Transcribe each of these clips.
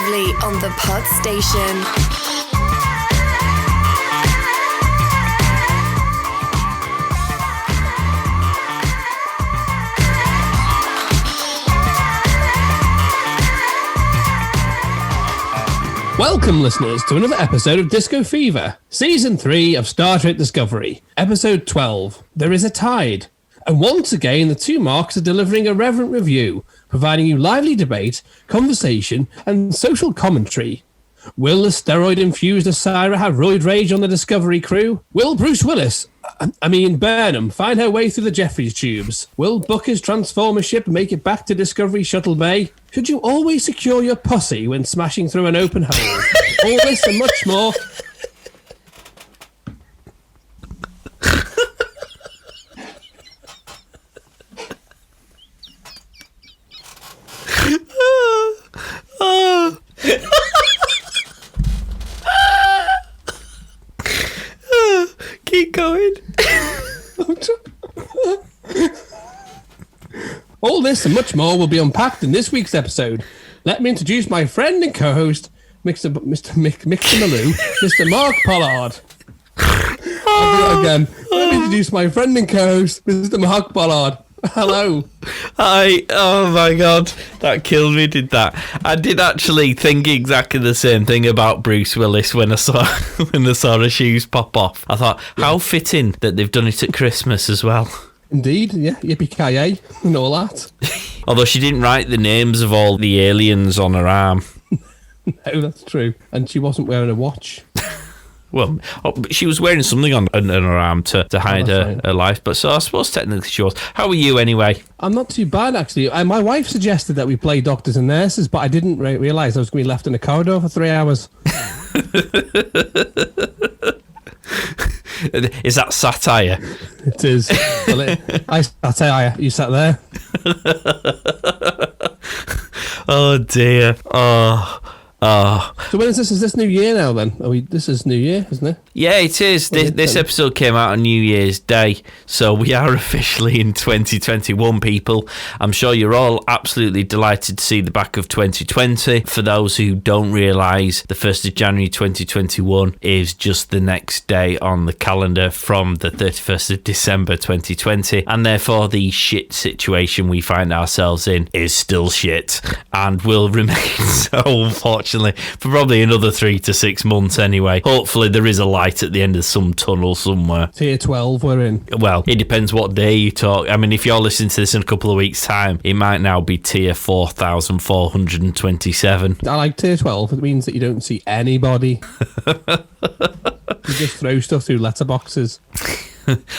exclusively on the Pod Station. Welcome, listeners, to another episode of Disco Fever, Season 3 of Star Trek Discovery, Episode 12, There is a Tide. And once again, the two marks are delivering a reverent review, providing you lively debate, conversation, and social commentary. Will the steroid-infused Osira have roid rage on the Discovery crew? Will Bruce Willis, Burnham, find her way through the Jeffries tubes? Will Booker's Transformer ship make it back to Discovery Shuttle Bay? Should you always secure your pussy when smashing through an open hole? All this and much more. Keep going. All this and much more will be unpacked in this week's episode. Let me introduce my friend and co-host, Mr. Malou, Mr. Mark Pollard. I'll do it again. Let me introduce my friend and co-host, Mr. Mark Pollard. Hello. Hi. Oh my God, that killed me. Did that? I did actually think exactly the same thing about Bruce Willis when I saw her shoes pop off. I thought, how fitting that they've done it at Christmas as well. Indeed, yeah, yippee-ki-yay and all that. Although she didn't write the names of all the aliens on her arm. No, that's true. And she wasn't wearing a watch. Well, she was wearing something on her arm to hide her life, but so I suppose technically she was. How are you anyway? I'm not too bad, actually. My wife suggested that we play doctors and nurses, but I didn't realise I was going to be left in a corridor for 3 hours. Is that satire? It is. Well, I satire. You sat there. Oh dear. Oh. So when is this? Is this New Year now then? This is New Year, isn't it? Yeah, it is. This episode came out on New Year's Day, so we are officially in 2021, people. I'm sure you're all absolutely delighted to see the back of 2020. For those who don't realise, the 1st of January 2021 is just the next day on the calendar from the 31st of December 2020, and therefore the shit situation we find ourselves in is still shit, and will remain so, unfortunately, for probably another 3 to 6 months anyway. Hopefully there is a light at the end of some tunnel somewhere. Tier 12 we're in. Well, it depends what day you talk. I mean, if you're listening to this in a couple of weeks' time, it might now be tier 4,427. I like tier 12. It means that you don't see anybody. You just throw stuff through letterboxes.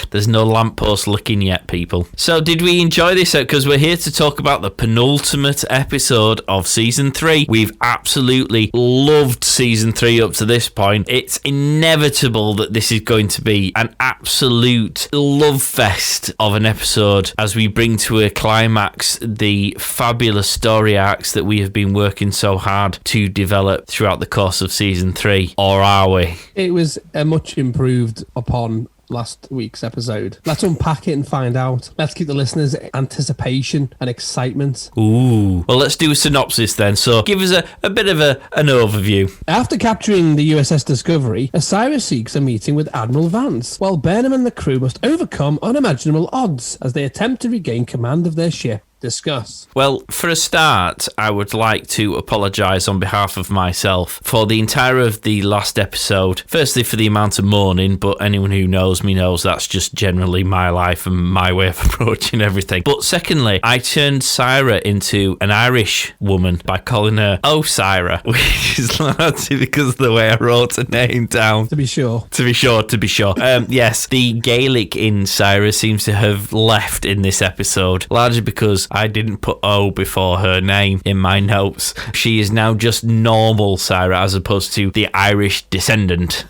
There's no lamppost looking yet, people. So did we enjoy this? Because we're here to talk about the penultimate episode of Season 3. We've absolutely loved Season 3 up to this point. It's inevitable that this is going to be an absolute love fest of an episode as we bring to a climax the fabulous story arcs that we have been working so hard to develop throughout the course of Season 3. Or are we? It was a much improved upon last week's episode. Let's unpack it and find out. Let's keep the listeners' anticipation and excitement. Ooh. Well, let's do a synopsis then. So give us a bit of an overview. After capturing the USS Discovery, Osira seeks a meeting with Admiral Vance, while Burnham and the crew must overcome unimaginable odds as they attempt to regain command of their ship. Discuss. Well, for a start, I would like to apologise on behalf of myself for the entire of the last episode. Firstly, for the amount of mourning, but anyone who knows me knows that's just generally my life and my way of approaching everything. But secondly, I turned Syra into an Irish woman by calling her Osira, which is largely because of the way I wrote her name down. To be sure. Yes, the Gaelic in Syra seems to have left in this episode, largely because I didn't put O before her name in my notes. She is now just normal Syra as opposed to the Irish descendant.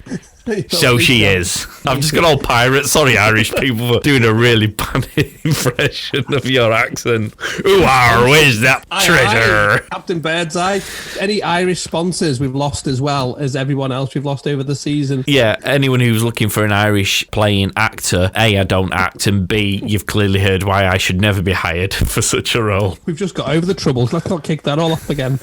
So she is. I've just got all pirates. Sorry, Irish people, for doing a really bad impression of your accent. Who are? Where's that treasure? Captain Birdseye. Any Irish sponsors we've lost as well as everyone else we've lost over the season. Yeah, anyone who's looking for an Irish playing actor, A, I don't act, and B, you've clearly heard why I should never be hired for such a role. We've just got over the troubles. Let's not kick that all off again.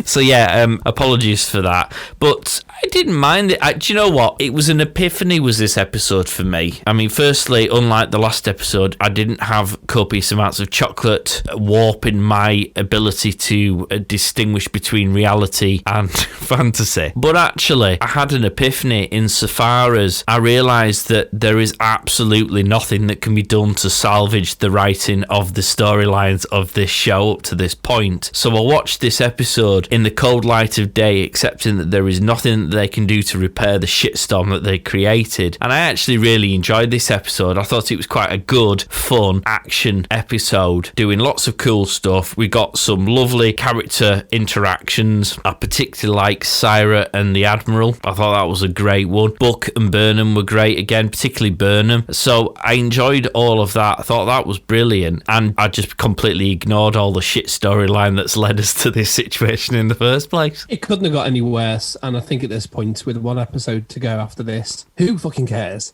So yeah, apologies for that. But I didn't mind it. Do you know what? It was an epiphany, was this episode for me. I mean, firstly, unlike the last episode, I didn't have copious amounts of chocolate warping my ability to distinguish between reality and fantasy. But actually, I had an epiphany insofar as I realised that there is absolutely nothing that can be done to salvage the writing of the storylines of this show up to this point. So I watched this episode in the cold light of day, accepting that there is nothing that they can do to repair the shitstorm that they created. And I actually really enjoyed this episode. I thought it was quite a good, fun action episode, doing lots of cool stuff. We got some lovely character interactions. I particularly like Syra and the Admiral. I thought that was a great one. Buck and Burnham were great again, particularly Burnham. So I enjoyed all of that. I thought that was brilliant. And I just completely ignored all the shit storyline that's led us to this situation in the first place. It couldn't have got any worse. And I think at this point, with one episode to go after this, who fucking cares?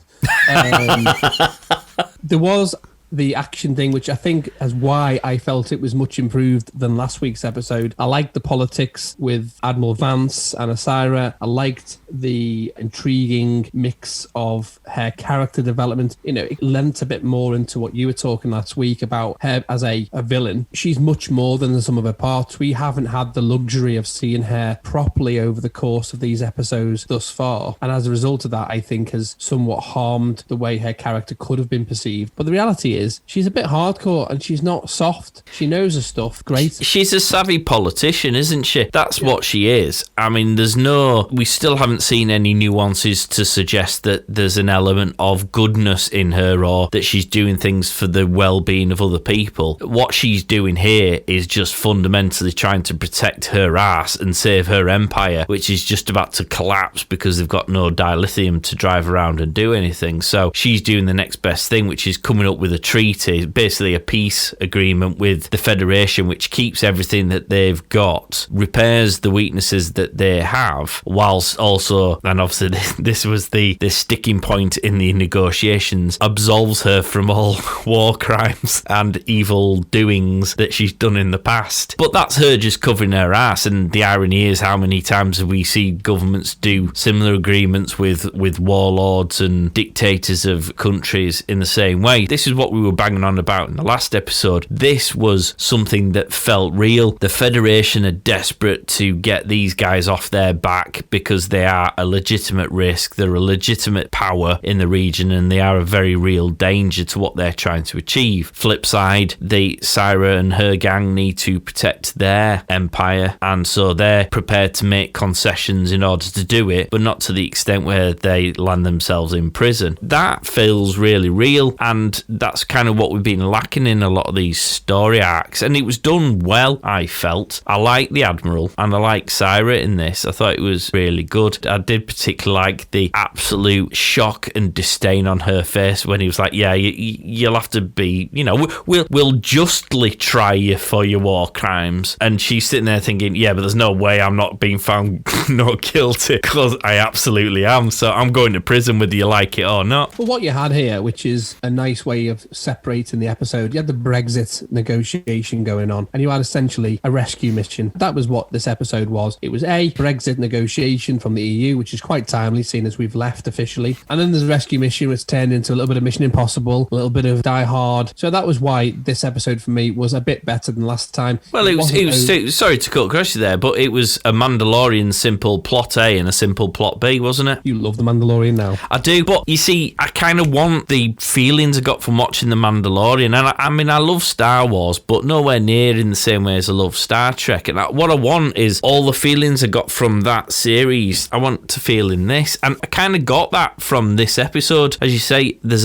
There was the action thing, which I think is why I felt it was much improved than last week's episode. I liked the politics with Admiral Vance and Asira. I liked the intriguing mix of her character development. You know, it lent a bit more into what you were talking last week about her as a villain. She's much more than the sum of her parts. We haven't had the luxury of seeing her properly over the course of these episodes thus far. And as a result of that, I think has somewhat harmed the way her character could have been perceived. But the reality is she's a bit hardcore and she's not soft. She knows her stuff. Great. She's a savvy politician, isn't she? That's what she is. I mean, we still haven't seen any nuances to suggest that there's an element of goodness in her or that she's doing things for the well-being of other people. What she's doing here is just fundamentally trying to protect her ass and save her empire, which is just about to collapse because they've got no dilithium to drive around and do anything. So she's doing the next best thing, which is coming up with a treaty, basically a peace agreement with the Federation, which keeps everything that they've got, repairs the weaknesses that they have, whilst also, and obviously this was the sticking point in the negotiations, absolves her from all war crimes and evil doings that she's done in the past. But that's her just covering her ass, and the irony is, how many times have we seen governments do similar agreements with warlords and dictators of countries in the same way? This is what we were banging on about in the last episode. This was something that felt real. The Federation are desperate to get these guys off their back because they are a legitimate risk, they're a legitimate power in the region, and they are a very real danger to what they're trying to achieve. Flip side, the Syra and her gang need to protect their empire, and so they're prepared to make concessions in order to do it, but not to the extent where they land themselves in prison. That feels really real, and that's kind of what we've been lacking in a lot of these story arcs, and it was done well, I felt. I like the Admiral and I like Syra in this. I thought it was really good. I did particularly like the absolute shock and disdain on her face when he was like, yeah, you'll have to be, you know, we'll justly try you for your war crimes. And she's sitting there thinking, yeah, but there's no way I'm not being found not guilty, because I absolutely am. So I'm going to prison whether you like it or not. Well, what you had here, which is a nice way of separating the episode, you had the Brexit negotiation going on, and you had essentially a rescue mission. That was what this episode was. It was a Brexit negotiation from the EU, which is quite timely, seeing as we've left officially. And then there's a rescue mission, which turned into a little bit of Mission Impossible, a little bit of Die Hard. So that was why this episode for me was a bit better than last time. Well, it was sorry to cut across you there, but it was a Mandalorian simple plot A and a simple plot B, wasn't it? You love the Mandalorian now. I do, but you see, I kind of want the feelings I got from watching watching The Mandalorian, and I mean, I love Star Wars, but nowhere near in the same way as I love Star Trek. And what I want is all the feelings I got from that series, I want to feel in this. And I kind of got that from this episode. As you say, there's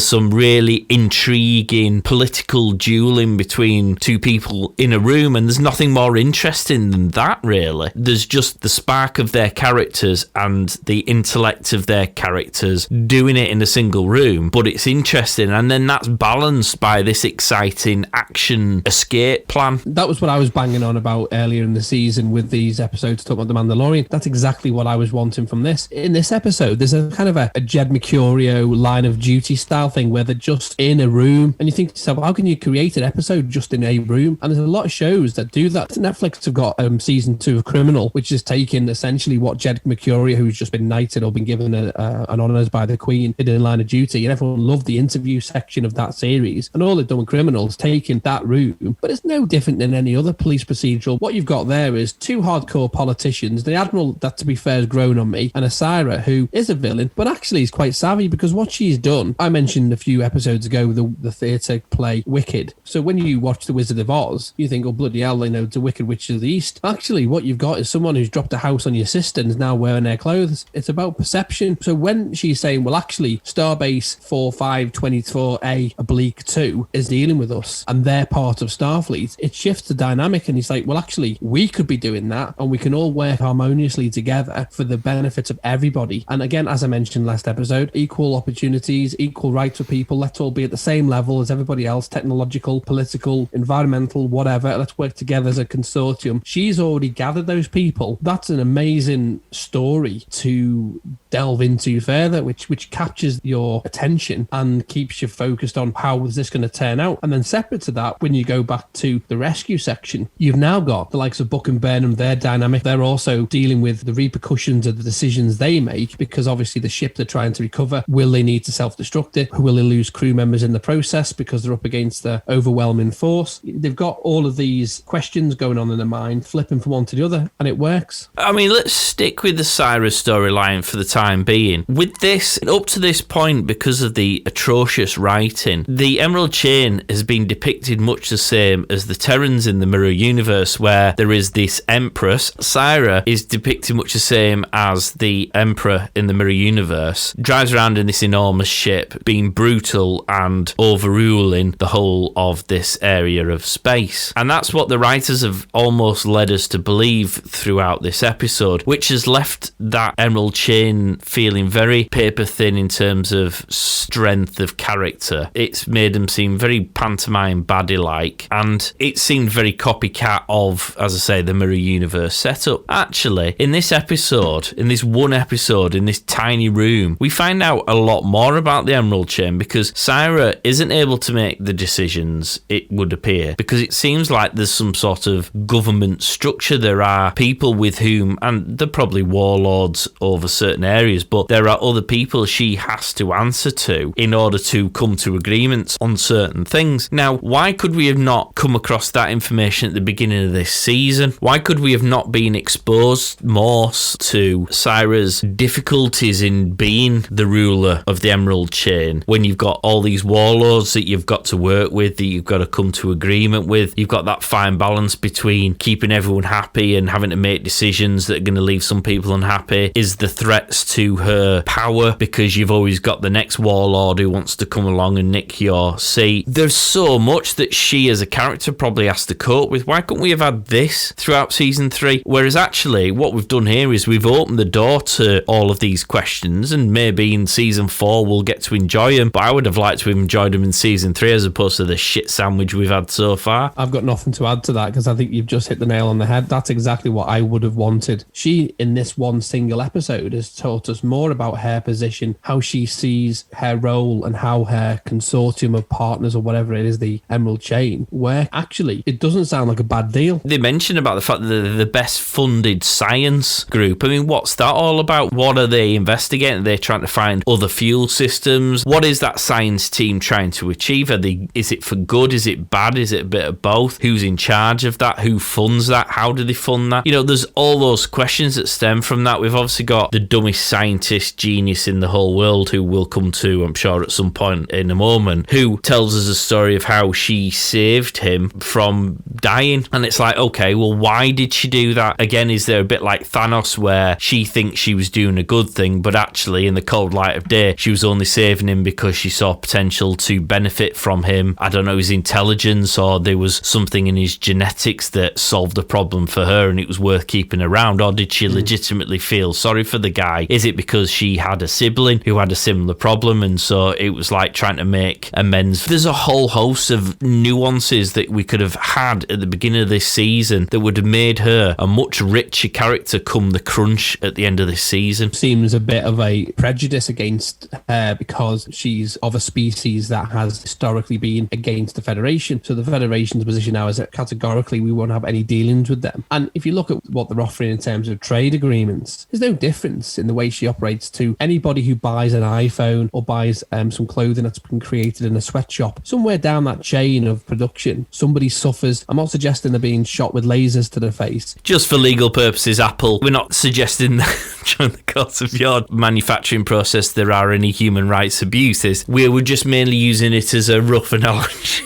some really intriguing political dueling between two people in a room, and there's nothing more interesting than that, really. There's just the spark of their characters and the intellect of their characters doing it in a single room, but it's interesting, and then that's balanced by this exciting action escape plan. That was what I was banging on about earlier in the season with these episodes talking about The Mandalorian. That's exactly what I was wanting from this. In this episode, there's a kind of a Jed Mercurio Line of Duty style thing where they're just in a room, and you think to yourself, how can you create an episode just in a room? And there's a lot of shows that do that. Netflix have got season 2 of Criminal, which is taking essentially what Jed Mercurio, who's just been knighted or been given an honours by the Queen, did in Line of Duty, and everyone loved the interview section of that series. And all they've done with Criminal is taken that room, but it's no different than any other police procedural. What you've got there is two hardcore politicians, the Admiral, that to be fair has grown on me, and Asira, who is a villain, but actually is quite savvy, because what she's done, I mentioned a few episodes ago, the theatre play Wicked. So when you watch The Wizard of Oz, you think, oh bloody hell, they know the Wicked Witch of the East. Actually, what you've got is someone who's dropped a house on your sister and is now wearing their clothes. It's about perception. So when she's saying, well, actually, Starbase 4524A/2 is dealing with us, and they're part of Starfleet, it shifts the dynamic, and he's like, well, actually, we could be doing that, and we can all work harmoniously together for the benefit of everybody. And again, as I mentioned last episode, equal opportunities, equal rights for people. Let's all be at the same level as everybody else, technological, political, environmental, whatever. Let's work together as a consortium. She's already gathered those people. That's an amazing story to delve into further, which captures your attention and keeps you focused on how is this going to turn out. And then separate to that, when you go back to the rescue section, you've now got the likes of Buck and Burnham, their dynamic. They're also dealing with the repercussions of the decisions they make, because obviously the ship they're trying to recover, will they need to self-destruct it? Will they lose crew members in the process because they're up against the overwhelming force? They've got all of these questions going on in their mind, flipping from one to the other, and it works. I mean, let's stick with the Cyrus storyline for the time being. With this, up to this point, because of the atrocious writing, the Emerald Chain has been depicted much the same as the Terrans in the Mirror Universe, where there is this Empress. Syra is depicted much the same as the Emperor in the Mirror Universe, drives around in this enormous ship, being brutal and overruling the whole of this area of space. And that's what the writers have almost led us to believe throughout this episode, which has left that Emerald Chain feeling very paper thin in terms of strength of character. It's made them seem very pantomime baddie-like, and it seemed very copycat of, as I say, the Mirror Universe setup. Actually, in this episode, in this one episode, in this tiny room, we find out a lot more about the Emerald Chain, because Syra isn't able to make the decisions, it would appear, because it seems like there's some sort of government structure. There are people with whom, and they're probably warlords over certain areas, but there are other people she has to answer to in order to come to agreements on certain things. Now, why could we have not come across that information at the beginning of this season? Why could we have not been exposed more to Syra's difficulties in being the ruler of the Emerald Chain, when you've got all these warlords that you've got to work with, that you've got to come to agreement with? You've got that fine balance between keeping everyone happy and having to make decisions that are going to leave some people unhappy. Is the threats to her power, because you've always got the next warlord who wants to come along and nick your seat. There's so much that she as a character probably has to cope with. Why couldn't we have had this throughout season 3? Whereas actually what we've done here is we've opened the door to all of these questions, and maybe in season 4 we'll get to enjoy them, but I would have liked to have enjoyed them in season 3 as opposed to the shit sandwich we've had so far. I've got nothing to add to that, because I think you've just hit the nail on the head. That's exactly what I would have wanted. She, in this one single episode, has taught us more about her position, how she sees her role, and how her consortium of partners, or whatever it is, the Emerald Chain, where actually it doesn't sound like a bad deal. They mention about the fact that they're the best funded science group. I mean, what's that all about? What are they investigating? Are they trying to find other fuel systems? What is that science team trying to achieve? Is it for good? Is it bad? Is it a bit of both? Who's in charge of that? Who funds that? How do they fund that? You know, there's all those questions that stem from that. We've obviously got the dumbest scientist genius in the whole world, who will come to, I'm sure, at some point in a moment, who tells us a story of how she saved him from dying. And it's like, okay, well, why did she do that? Again, is there a bit like Thanos where she thinks she was doing a good thing, but actually in the cold light of day, she was only saving him because she saw potential to benefit from him? I don't know, his intelligence, or there was something in his genetics that solved the problem for her and it was worth keeping around. Or did she legitimately feel sorry for the guy? Is it because she had a sibling who had a similar problem, and so it was like trying to make amends? There's a whole host of nuances that we could have had at the beginning of this season that would have made her a much richer character come the crunch at the end of this season. Seems a bit of a prejudice against her because she's of a species that has historically been against the Federation. So the Federation's position now is that categorically we won't have any dealings with them. And if you look at what they're offering in terms of trade agreements, there's no difference in the way she operates to anybody who buys an iPhone or buys some clothing that's been created in a sweatshop. Somewhere down that chain of production, somebody suffers. I'm not suggesting they're being shot with lasers to the face. Just for legal purposes, Apple, we're not suggesting that during the course of your manufacturing process there are any human rights abuses. We were just mainly using it as a rough analogy.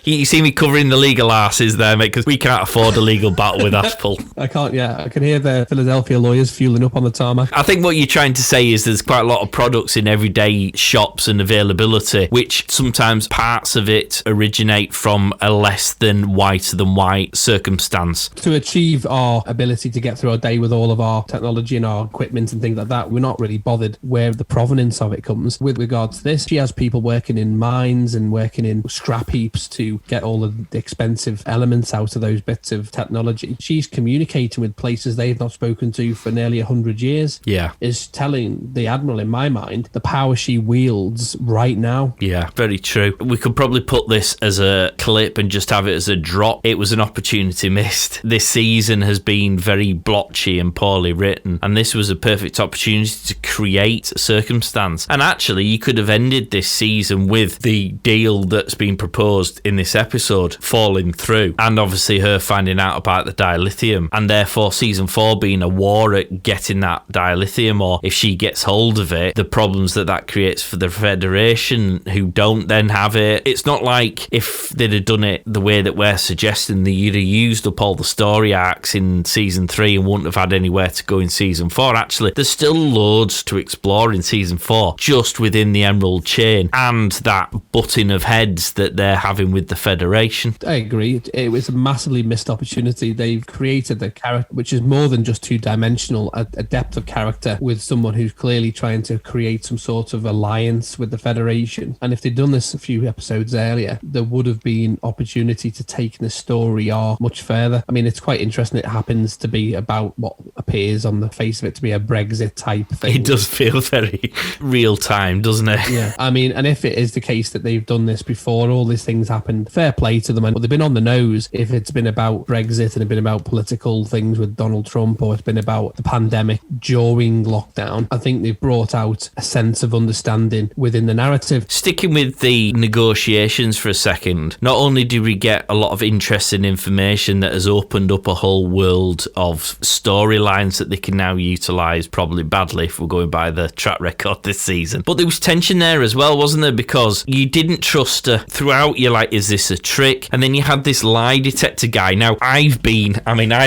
You see me covering the legal asses there, mate, because we can't afford a legal battle with Apple. I can't, I can hear the Philadelphia lawyers fueling up on the tarmac. I think what you're trying to say is there's quite a lot of products in everyday shops and availability, which sometimes parts of it originate from a less than whiter than white circumstance. To achieve our ability to get through our day with all of our technology and our equipment and things like that, we're not really bothered where the provenance of it comes. With regards to this, she has people working in mines and working in scrap heaps to get all of the expensive elements out of those bits of technology. She's communicating with places they've not spoken to for nearly 100 years. Yeah. Is telling the Admiral, in my mind, the power she wields right now. Yeah, very true. We could probably put this as a clip and just have it as a drop. It was an opportunity missed. This season has been very blotchy and poorly written, and this was a perfect opportunity to create a circumstance. And actually, you could have ended this season with the deal that's been proposed in this episode falling through, and obviously her finding out about the dilithium, and therefore season 4 being a war at getting that dilithium, or if she gets hold of it, the problems that creates for the Federation who don't then have it. It's not like if they'd have done it the way that we're suggesting, that you'd have used up all the story arcs in season 3 and wouldn't have had anywhere to go in season 4. Actually, there's still loads to explore in season 4 just within the Emerald Chain and that butting of heads that they're having with the Federation. I agree. It was a massively missed opportunity. They've created a character which is more than just two-dimensional, a depth of character with someone who's clearly trying to create some sort of alliance with the Federation. And if they'd done this a few episodes earlier, there would have been opportunity to take the story much further. I mean, it's quite interesting. It happens to be about what appears on the face of it to be a Brexit type thing. It does feel very real time, doesn't it? Yeah. I mean, and if it is the case that they've done this before, all these things happened, fair play to them. And they've been on the nose if it's been about Brexit and it's been about political things with Donald Trump, or it's been about the pandemic during lockdown. I think they've brought out a sense of understanding within the narrative. Sticking with the negotiations for a second, not only do we get a lot of interesting information that has opened up a whole world of storylines that they can now utilise, probably badly if we're going by the track record this season, but there was tension there as well, wasn't there? Because you didn't trust her throughout. You're like, is this a trick? And then you had this lie detector guy. Now, I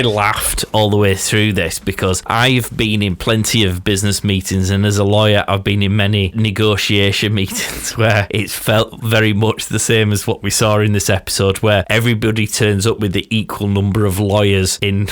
laughed all the way through this because I've been in plenty of business meetings, and as a lawyer, I've been in many negotiation meetings where it's felt very much the same as what we saw in this episode, where everybody turns up with the equal number of lawyers in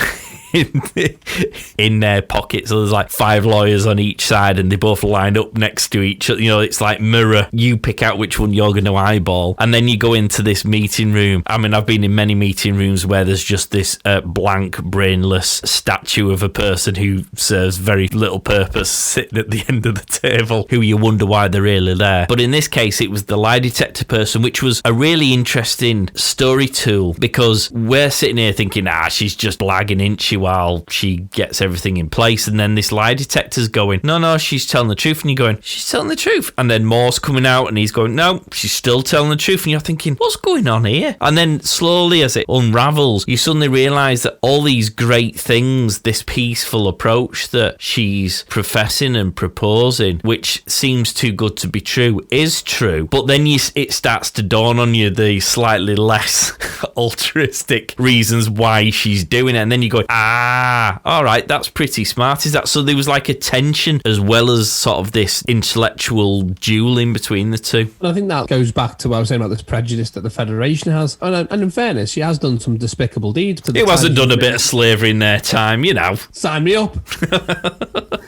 their pockets. So there's like 5 lawyers on each side and they both line up next to each other. You know, it's like mirror. You pick out which one you're going to eyeball. And then you go into this meeting room. I mean, I've been in many meeting rooms where there's just this blank, brainless statue of a person who serves very little purpose sitting at the end of the table, who you wonder why they're really there. But in this case, it was the lie detector person, which was a really interesting story tool, because we're sitting here thinking, she's just blagging, isn't she? while she gets everything in place. And then this lie detector's going, no, she's telling the truth. And you're going, she's telling the truth. And then Moore's coming out and he's going, no, she's still telling the truth. And you're thinking, what's going on here? And then slowly as it unravels, you suddenly realise that all these great things, this peaceful approach that she's professing and proposing, which seems too good to be true, is true. But then it starts to dawn on you the slightly less altruistic reasons why she's doing it. And then you go, all right, that's pretty smart. Is that so? There was like a tension as well as sort of this intellectual dueling between the two. And I think that goes back to what I was saying about this prejudice that the Federation has. And in fairness, she has done some despicable deeds. It hasn't done a bit of slavery in their time, you know. Sign me up.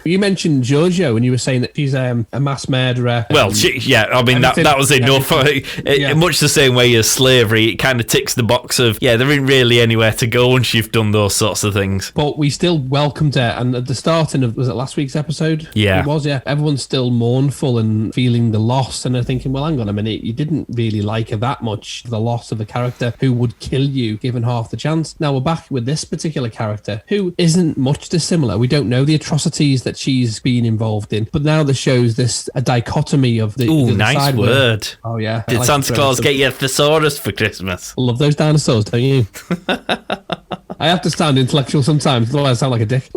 You mentioned Giorgio and you were saying that she's a mass murderer. Well, that was enough. Much the same way as slavery, it kind of ticks the box of, there ain't really anywhere to go once you've done those sorts of things. But we still welcomed her. And at the starting of, was it last week's episode? Yeah. It was, yeah. Everyone's still mournful and feeling the loss. And they're thinking, well, hang on a minute. You didn't really like her that much, the loss of a character who would kill you given half the chance. Now we're back with this particular character who isn't much dissimilar. We don't know the atrocities that she's been involved in. But now the show's a dichotomy of the... Ooh, nice word. Oh, yeah. Did Santa Claus get you a thesaurus for Christmas? I love those dinosaurs, don't you? I have to sound intellectual sometimes, otherwise I sound like a dick,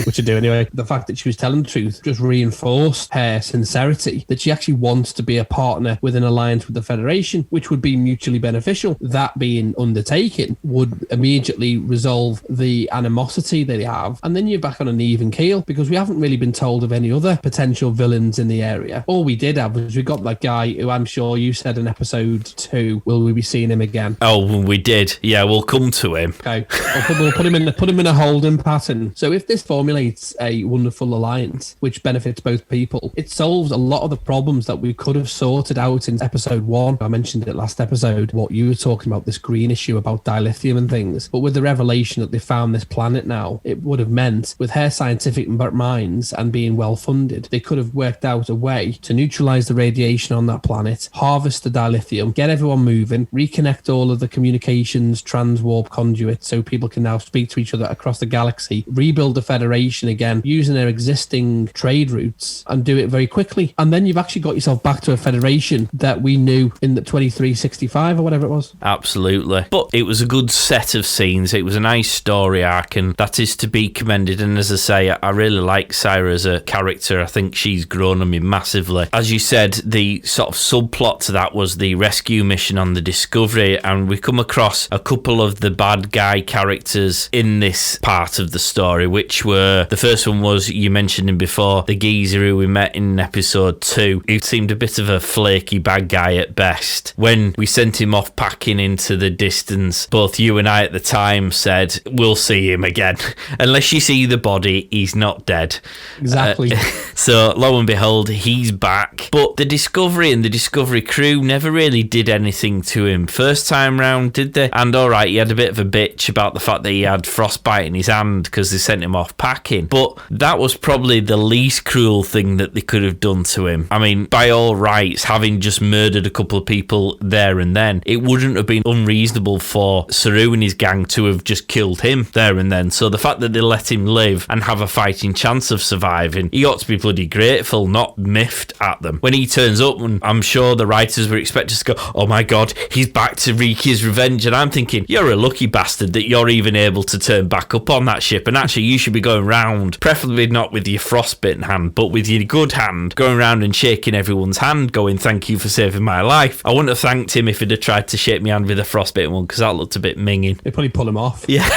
which I do anyway. The fact that she was telling the truth just reinforced her sincerity, that she actually wants to be a partner with an alliance with the Federation, which would be mutually beneficial. That being undertaken would immediately resolve the animosity they have, and then you're back on an even keel, because we haven't really been told of any other potential villains in the area. All we did have was we got that guy who I'm sure you said in episode 2, will we be seeing him again? Oh, we did. Yeah, we'll come to him. Okay. We'll put him in a holding pattern. So if this formulates a wonderful alliance which benefits both people, it solves a lot of the problems that we could have sorted out in episode 1. I mentioned it last episode, what you were talking about, this green issue about dilithium and things. But with the revelation that they found this planet now, it would have meant, with her scientific minds and being well funded, they could have worked out a way to neutralize the radiation on that planet, harvest the dilithium, get everyone moving, reconnect all of the communications transwarp conduits so people can now speak to each other across the galaxy, rebuild the Federation again using their existing trade routes, and do it very quickly. And then you've actually got yourself back to a Federation that we knew in the 2365 or whatever it was. Absolutely. But it was a good set of scenes. It was a nice story arc, and that is to be commended. And as I say, I really like Syra as a character. I think she's grown on me massively. As you said, the sort of subplot to that was the rescue mission on the Discovery, and we come across a couple of the bad guy characters in this part of the story, which were, the first one was, you mentioned him before, the geezer who we met in episode 2, who seemed a bit of a flaky bad guy at best. When we sent him off packing into the distance, both you and I at the time said, we'll see him again. Unless you see the body, he's not dead. Exactly. So lo and behold, he's back. But the Discovery and the Discovery crew never really did anything to him first time round, did they? And alright, he had a bit of a bitch about the fact that he had frostbite in his hand because they sent him off packing. But that was probably the least cruel thing that they could have done to him. I mean, by all rights, having just murdered a couple of people there and then, it wouldn't have been unreasonable for Saru and his gang to have just killed him there and then. So the fact that they let him live and have a fighting chance of surviving, he ought to be bloody grateful, not miffed at them. When he turns up, and I'm sure the writers were expected to go, oh my god, he's back to wreak his revenge, and I'm thinking, you're a lucky bastard that you're even able to turn back up on that ship, and actually you should be going round, preferably not with your frostbitten hand, but with your good hand, going around and shaking everyone's hand, going, thank you for saving my life. I wouldn't have thanked him if he'd have tried to shake my hand with a frostbitten one, because that looked a bit minging. They probably pull him off. Yeah.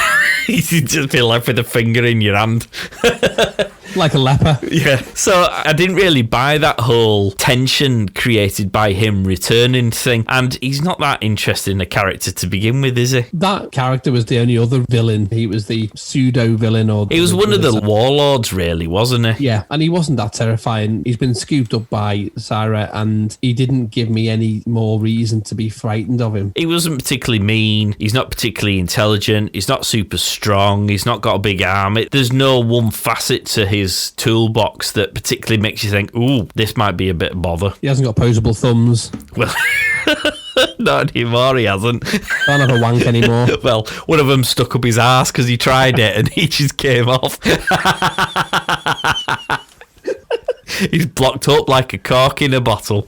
You'd just be left with a finger in your hand. Like a leper. Yeah. So I didn't really buy that whole tension created by him returning thing. And he's not that interesting a character to begin with, is he? That character was the only other villain. He was the pseudo-villain. He was one of the warlords, really, wasn't he? Yeah, and he wasn't that terrifying. He's been scooped up by Syra, and he didn't give me any more reason to be frightened of him. He wasn't particularly mean. He's not particularly intelligent. He's not super strong. He's not got a big arm. There's no one facet to his toolbox that particularly makes you think, ooh, this might be a bit of bother. He hasn't got opposable thumbs. Well... Not anymore, he hasn't. Can't have a wank anymore. Well, one of them stuck up his ass because he tried it and he just came off. He's blocked up like a cork in a bottle.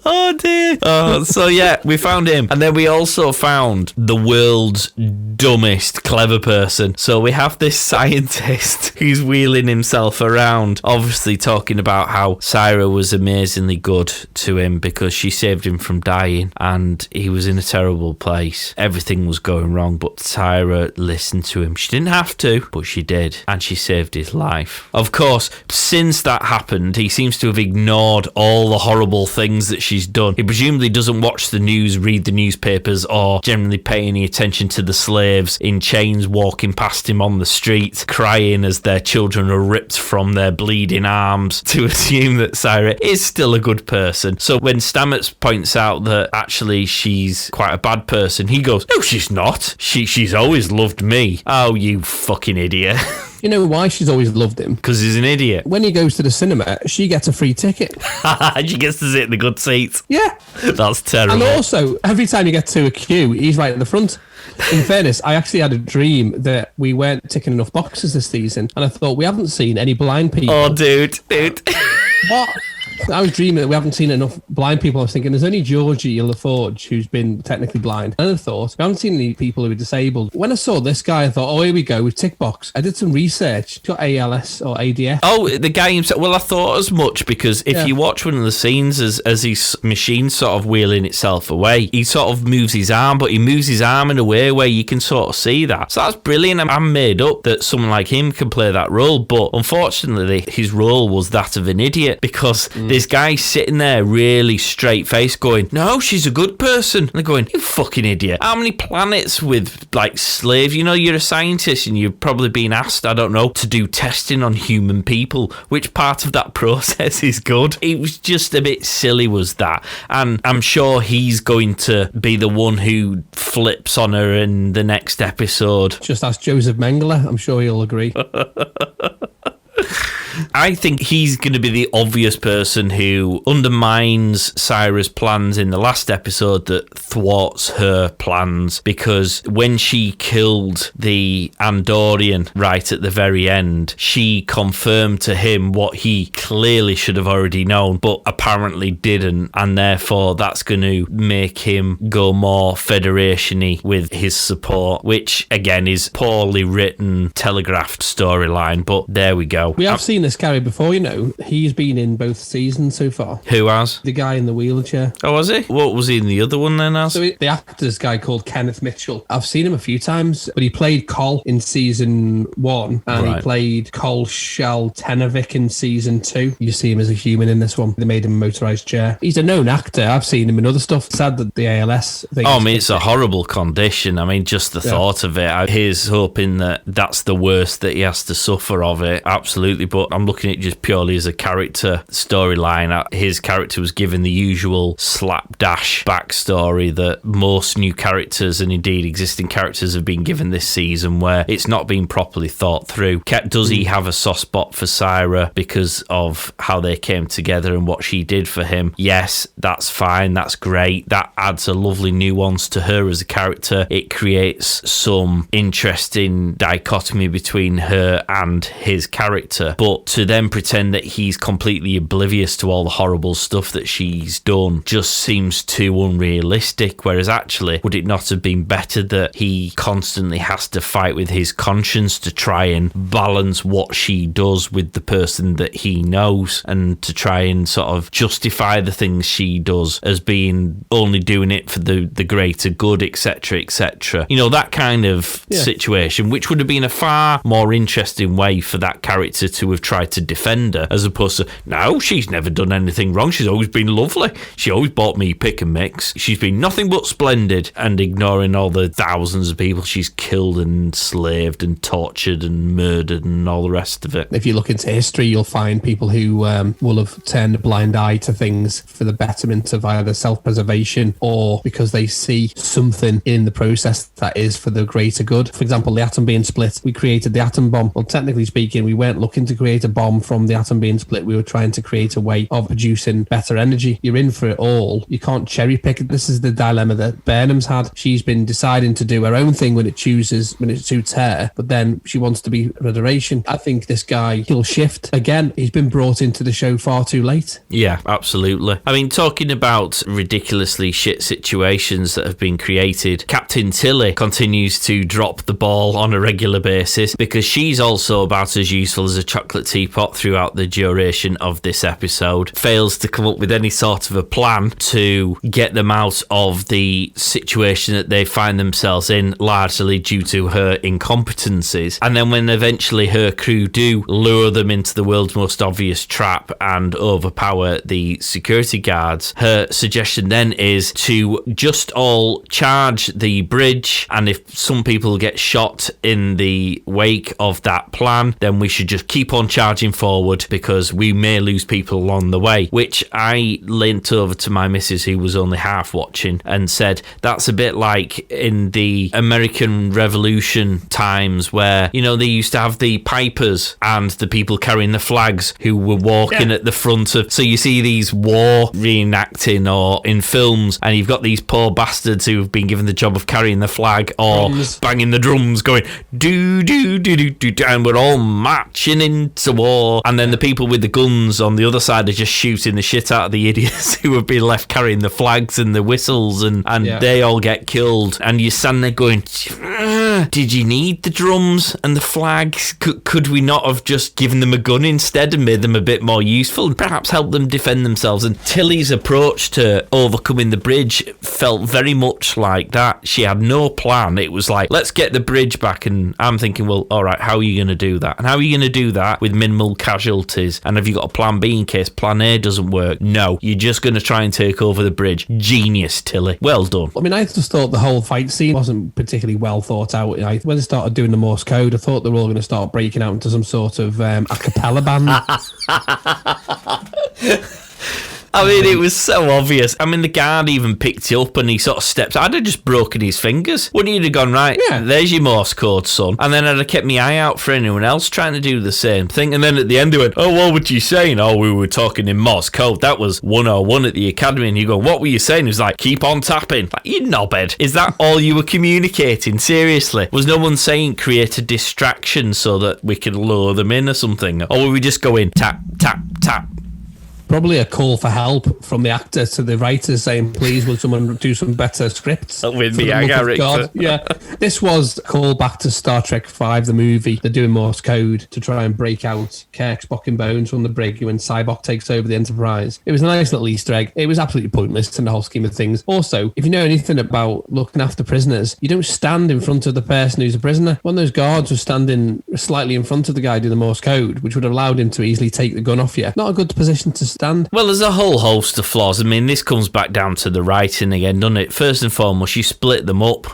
Oh dear. So yeah, we found him. And then we also found the world's dumbest clever person. So we have this scientist who's wheeling himself around, obviously talking about how Syra was amazingly good to him because she saved him from dying and he was in a terrible place. Everything was going wrong, but Syra listened to him. She didn't have to, but she did. And she saved his life. Of course, since that happened, he seems to have ignored all the horrible things that she's done. He presumably doesn't watch the news, read the newspapers, or generally pay any attention to the slaves in chains walking past him on the street, crying as their children are ripped from their bleeding arms, to assume that Syra is still a good person. So when Stammets points out that actually she's quite a bad person, he goes, "No, she's not. She's always loved me." Oh, you fucking idiot. You know why she's always loved him? Because he's an idiot. When he goes to the cinema, she gets a free ticket. She gets to sit in the good seats. Yeah. That's terrible. And also, every time you get to a queue, he's right at the front. In fairness, I actually had a dream that we weren't ticking enough boxes this season, and I thought we haven't seen any blind people. Oh, dude. What? I was dreaming that we haven't seen enough blind people. I was thinking there's only Georgie LaForge who's been technically blind. And I thought we haven't seen any people who are disabled. When I saw this guy, I thought, oh, here we go with tick box. I did some research. He's got ALS or ADF. Oh, the guy himself. Well, I thought as much because if you watch one of the scenes as his machine's sort of wheeling itself away, he sort of moves his arm, but he moves his arm in a way where you can sort of see that. So that's brilliant. I'm made up that someone like him can play that role, but unfortunately, his role was that of an idiot because this guy's sitting there really straight-faced going, "No, she's a good person." And they're going, "You fucking idiot. How many planets with, like, slaves? You know, you're a scientist and you're probably being asked, I don't know, to do testing on human people. Which part of that process is good?" It was just a bit silly, was that. And I'm sure he's going to be the one who flips on her in the next episode. Just ask Joseph Mengele. I'm sure he'll agree. I think he's going to be the obvious person who undermines Syra's plans in the last episode that thwarts her plans, because when she killed the Andorian right at the very end, she confirmed to him what he clearly should have already known, but apparently didn't, and therefore that's going to make him go more Federation-y with his support, which again is poorly written, telegraphed storyline, but there we go. We have seen this carry before, you know. He's been in both seasons so far. Who has? The guy in the wheelchair. Oh, was he? What was he in the other one then as? So the actor's guy called Kenneth Mitchell. I've seen him a few times, but he played Col in season 1 and he played Col Shaltenovic in season 2. You see him as a human in this one. They made him a motorised chair. He's a known actor. I've seen him in other stuff. Sad that the ALS thing. Oh, I mean, it's a horrible condition. I mean, just the thought of it. He's hoping that that's the worst that he has to suffer of it. Absolutely. But I'm looking at it just purely as a character storyline. His character was given the usual slapdash backstory that most new characters and indeed existing characters have been given this season, where it's not been properly thought through. Does he have a soft spot for Syra because of how they came together and what she did for him? Yes, that's fine. That's great. That adds a lovely nuance to her as a character. It creates some interesting dichotomy between her and his character. But to then pretend that he's completely oblivious to all the horrible stuff that she's done just seems too unrealistic. Whereas actually, would it not have been better that he constantly has to fight with his conscience to try and balance what she does with the person that he knows, and to try and sort of justify the things she does as being only doing it for the greater good, etc., etc. You know, that kind of situation, which would have been a far more interesting way for that character to have tried to defend her, as opposed to, no, she's never done anything wrong. She's always been lovely. She always bought me pick and mix. She's been nothing but splendid, and ignoring all the thousands of people she's killed and enslaved and tortured and murdered and all the rest of it. If you look into history, you'll find people who will have turned a blind eye to things for the betterment of either self-preservation or because they see something in the process that is for the greater good. For example, the atom being split, we created the atom bomb. Well, technically speaking, we weren't looking to create create a bomb from the atom being split. We were trying to create a way of producing better energy. You're in for it all. You can't cherry pick it. This is the dilemma that Burnham's had. She's been deciding to do her own thing when it suits her, but then she wants to be Federation. I think this guy, he'll shift. Again, he's been brought into the show far too late. Yeah, absolutely. I mean, talking about ridiculously shit situations that have been created, Captain Tilly continues to drop the ball on a regular basis because she's also about as useful as a chocolate teapot throughout the duration of this episode. Fails to come up with any sort of a plan to get them out of the situation that they find themselves in, largely due to her incompetencies. And then when eventually her crew do lure them into the world's most obvious trap and overpower the security guards, her suggestion then is to just all charge the bridge, and if some people get shot in the wake of that plan, then we should just keep on charging forward because we may lose people along the way. Which I leant over to my missus, who was only half watching, and said that's a bit like in the American Revolution times where, you know, they used to have the pipers and the people carrying the flags who were walking at the front of, so you see these war reenacting or in films, and you've got these poor bastards who've been given the job of carrying the flag or banging the drums going do do do do do, and we're all marching into war, and then the people with the guns on the other side are just shooting the shit out of the idiots who have been left carrying the flags and the whistles, and they all get killed, and you stand there going, did you need the drums and the flags? Could we not have just given them a gun instead and made them a bit more useful and perhaps help them defend themselves? And Tilly's approach to overcoming the bridge felt very much like that. She had no plan. It was like, let's get the bridge back, and I'm thinking, well, all right, how are you going to do that? And how are you going to do that with minimal casualties? And have you got a plan B in case plan A doesn't work? No, you're just going to try and take over the bridge. Genius, Tilly. Well done. I mean, I just thought the whole fight scene wasn't particularly well thought out. When they started doing the Morse code, I thought they were all going to start breaking out into some sort of a cappella band. I mean, it was so obvious. I mean, the guard even picked it up and he sort of steps. I'd have just broken his fingers. Wouldn't you have gone, right, there's your Morse code, son? And then I'd have kept my eye out for anyone else trying to do the same thing. And then at the end they went, oh, what were you saying? Oh, we were talking in Morse code. That was 101 at the academy. And you go, what were you saying? He was like, keep on tapping. Like, you knobhead. Is that all you were communicating? Seriously? Was no one saying create a distraction so that we could lure them in or something? Or were we just going tap, tap, tap? Probably a call for help from the actor to the writers saying, please, will someone do some better scripts? With me, I got it. Yeah. This was a call back to Star Trek V, the movie. They're doing Morse code to try and break out Kirk, Spock and Bones from the brig when Cybok takes over the Enterprise. It was a nice little Easter egg. It was absolutely pointless in the whole scheme of things. Also, if you know anything about looking after prisoners, you don't stand in front of the person who's a prisoner. One of those guards was standing slightly in front of the guy doing the Morse code, which would have allowed him to easily take the gun off you. Not a good position to stand. Well, there's a whole host of flaws. I mean, this comes back down to the writing again, doesn't it? First and foremost, you split them up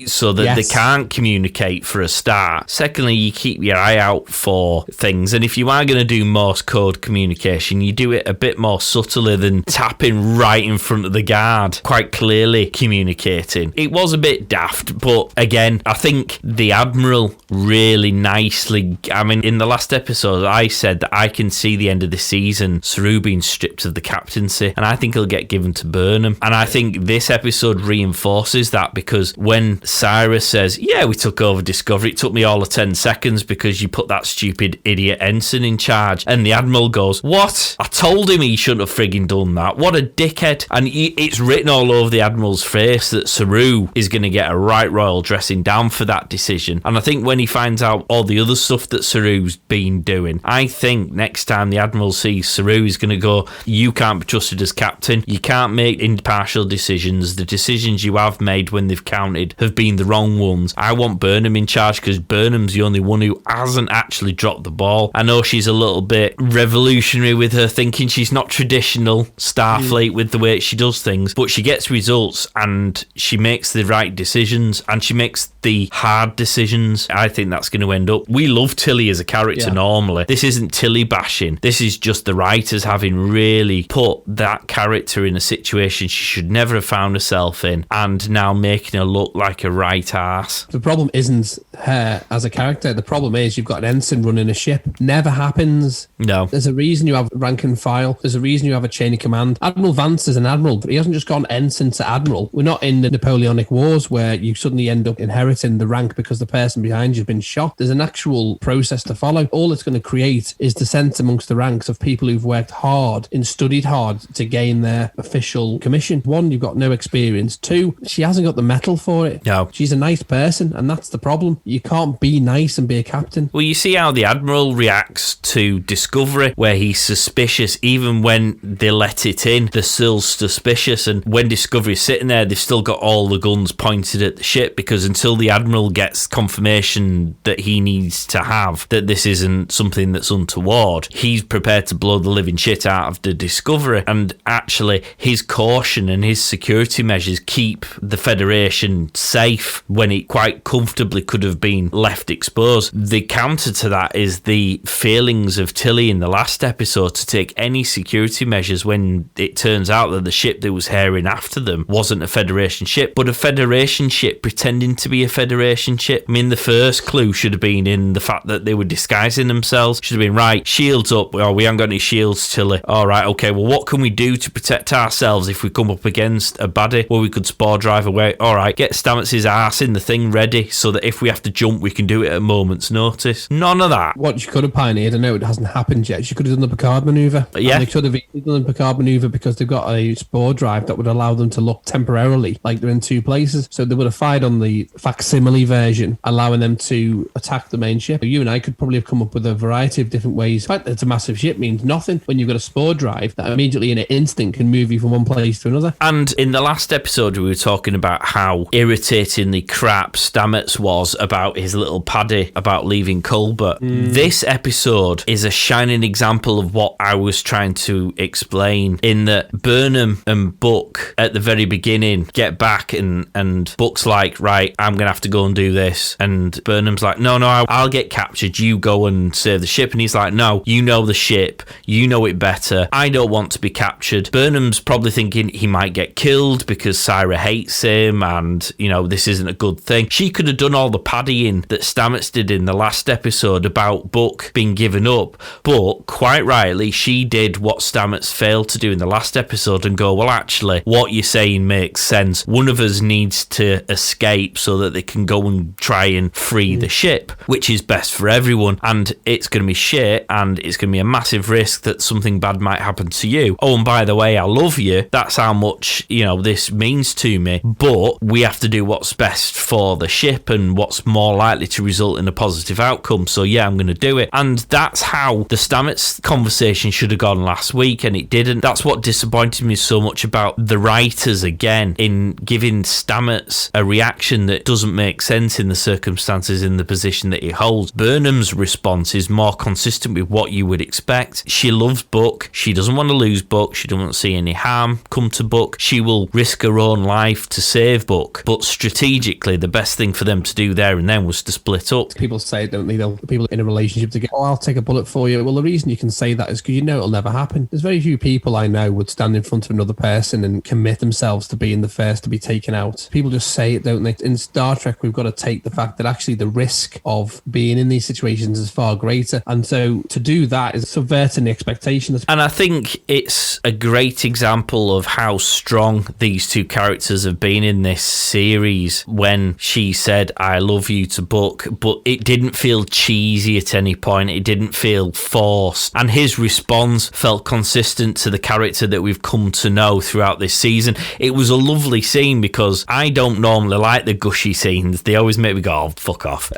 so that they can't communicate for a start. Secondly, you keep your eye out for things, and if you are going to do Morse code communication, you do it a bit more subtly than tapping right in front of the guard, quite clearly communicating. It was a bit daft, but again, I think the Admiral really nicely, I mean, in the last episode I said that I can see the end of the season, Saru being stripped of the captaincy, and I think he'll get given to Burnham. And I think this episode reinforces that, because when Cyrus says, yeah, we took over Discovery, it took me all of 10 seconds because you put that stupid idiot ensign in charge, and the Admiral goes, what? I told him he shouldn't have frigging done that. What a dickhead. And it's written all over the Admiral's face that Saru is going to get a right royal dressing down for that decision. And I think when he finds out all the other stuff that Saru's been doing, I think next time the Admiral sees Saru, he's going to go, you can't be trusted as captain, you can't make impartial decisions, the decisions you have made when they've counted have been the wrong ones. I want Burnham in charge because Burnham's the only one who hasn't actually dropped the ball. I know she's a little bit revolutionary with her thinking, she's not traditional Starfleet with the way she does things, but she gets results and she makes the right decisions and she makes the hard decisions. I think that's going to end up, we love Tilly as a character normally. This isn't Tilly bashing, this is just the writers having really put that character in a situation she should never have found herself in, and now making her look like like a right arse. The problem isn't her as a character. The problem is you've got an ensign running a ship. Never happens. No. There's a reason you have rank and file. There's a reason you have a chain of command. Admiral Vance is an admiral, but he hasn't just gone ensign to admiral. We're not in the Napoleonic Wars where you suddenly end up inheriting the rank because the person behind you's been shot. There's an actual process to follow. All it's going to create is dissent amongst the ranks of people who've worked hard and studied hard to gain their official commission. One, you've got no experience. Two, she hasn't got the mettle for it. No. She's a nice person, and that's the problem. You can't be nice and be a captain. Well, you see how the Admiral reacts to Discovery, where he's suspicious. Even when they let it in, they're still suspicious. And when Discovery's sitting there, they've still got all the guns pointed at the ship, because until the Admiral gets confirmation that he needs to have, that this isn't something that's untoward, he's prepared to blow the living shit out of the Discovery. And actually, his caution and his security measures keep the Federation safe when it quite comfortably could have been left exposed. The counter to that is the feelings of Tilly in the last episode to take any security measures when it turns out that the ship that was herring after them wasn't a Federation ship, but a Federation ship pretending to be a Federation ship. I mean, the first clue should have been in the fact that they were disguising themselves. Should have been, right, shields up. Oh, we haven't got any shields, Tilly. All right, okay, well, what can we do to protect ourselves if we come up against a baddie? Well, we could spore drive away. All right, get Stammets' ass in the thing ready so that if we have to jump, we can do it at a moment's notice. None of that. What she could have pioneered, I know it hasn't happened yet, she could have done the Picard maneuver. Yeah. And they could have done the Picard maneuver because they've got a spore drive that would allow them to look temporarily like they're in two places. So they would have fired on the facsimile version, allowing them to attack the main ship. You and I could probably have come up with a variety of different ways. The fact that it's a massive ship means nothing when you've got a spore drive that immediately in an instant can move you from one place to another. And in the last episode, we were talking about how irritatingly crap Stammets was about his little paddy about leaving Colbert. This episode is a shining example of what I was trying to explain, in that Burnham and Buck at the very beginning get back and Buck's like, right, I'm going to have to go and do this. And Burnham's like, no, I'll get captured. You go and save the ship. And he's like, no, you know the ship. You know it better. I don't want to be captured. Burnham's probably thinking he might get killed because Syra hates him and, you know, this isn't a good thing. She could have done all the paddying that Stammets did in the last episode about Buck being given up, but quite rightly, she did what Stammets failed to do in the last episode and go, well, actually, what you're saying makes sense. One of us needs to escape so that they can go and try and free the ship, which is best for everyone. And it's going to be shit, and it's going to be a massive risk that something bad might happen to you. Oh, and by the way, I love you. That's how much, you know, this means to me. But we have to do what's best for the ship and what's more likely to result in a positive outcome. So yeah, I'm going to do it. And that's how the Stammets conversation should have gone last week, and it didn't. That's what disappointed me so much about the writers, again, in giving Stammets a reaction that doesn't make sense in the circumstances, in the position that he holds. Burnham's response is more consistent with what you would expect. She loves Buck. She doesn't want to lose Buck. She doesn't want to see any harm come to Buck. She will risk her own life to save Buck. But strategically, the best thing for them to do there and then was to split up. People say, don't they, people in a relationship to go, oh, I'll take a bullet for you. Well, the reason you can say that is because you know it'll never happen. There's very few people I know would stand in front of another person and commit themselves to being the first to be taken out. People just say it, don't they? In Star Trek, we've got to take the fact that actually the risk of being in these situations is far greater. And so to do that is subverting the expectations. And I think it's a great example of how strong these two characters have been in this series when she said, I love you to Buck, but it didn't feel cheesy at any point. It didn't feel forced. And his response felt consistent to the character that we've come to know throughout this season. It was a lovely scene because I don't normally like the gushy scenes. They always make me go, oh, fuck off.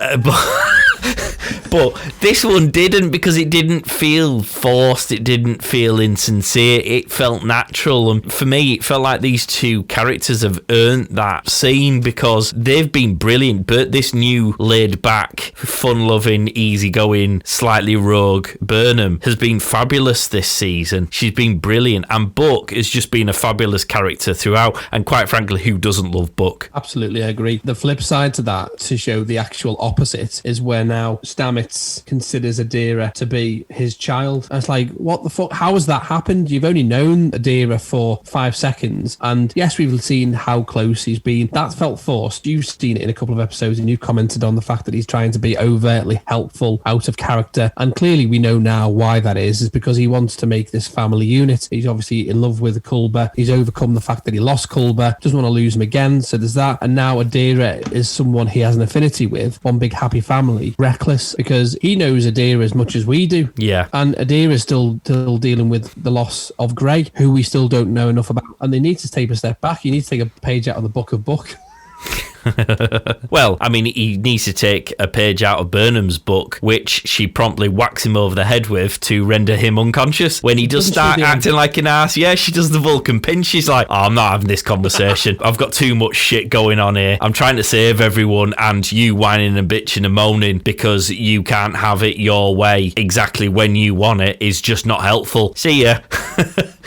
But this one didn't, because it didn't feel forced. It didn't feel insincere. It felt natural. And for me, it felt like these two characters have earned that scene because they've been brilliant. But this new laid-back, fun-loving, easygoing, slightly rogue Burnham has been fabulous this season. She's been brilliant. And Buck has just been a fabulous character throughout. And quite frankly, who doesn't love Buck? Absolutely, I agree. The flip side to that, to show the actual opposite, is when now Stammets considers Adira to be his child. And it's like, what the fuck? How has that happened? You've only known Adira for 5 seconds. And yes, we've seen how close he's been. That felt forced. You've seen it in a couple of episodes and you've commented on the fact that he's trying to be overtly helpful, out of character. And clearly we know now why that is because he wants to make this family unit. He's obviously in love with Culber. He's overcome the fact that he lost Culber, doesn't want to lose him again. So there's that. And now Adira is someone he has an affinity with, one big happy family. Reckless, because he knows Adira as much as we do. Yeah. And Adira is still dealing with the loss of Grey, who we still don't know enough about. And they need to take a step back. You need to take a page out of the book of book. Well, I mean, he needs to take a page out of Burnham's book, which she promptly whacks him over the head with to render him unconscious. When he does start acting like an ass, yeah, she does the Vulcan pinch. She's like, oh, I'm not having this conversation. I've got too much shit going on here. I'm trying to save everyone, and you whining and bitching and moaning because you can't have it your way exactly when you want it is just not helpful. See ya.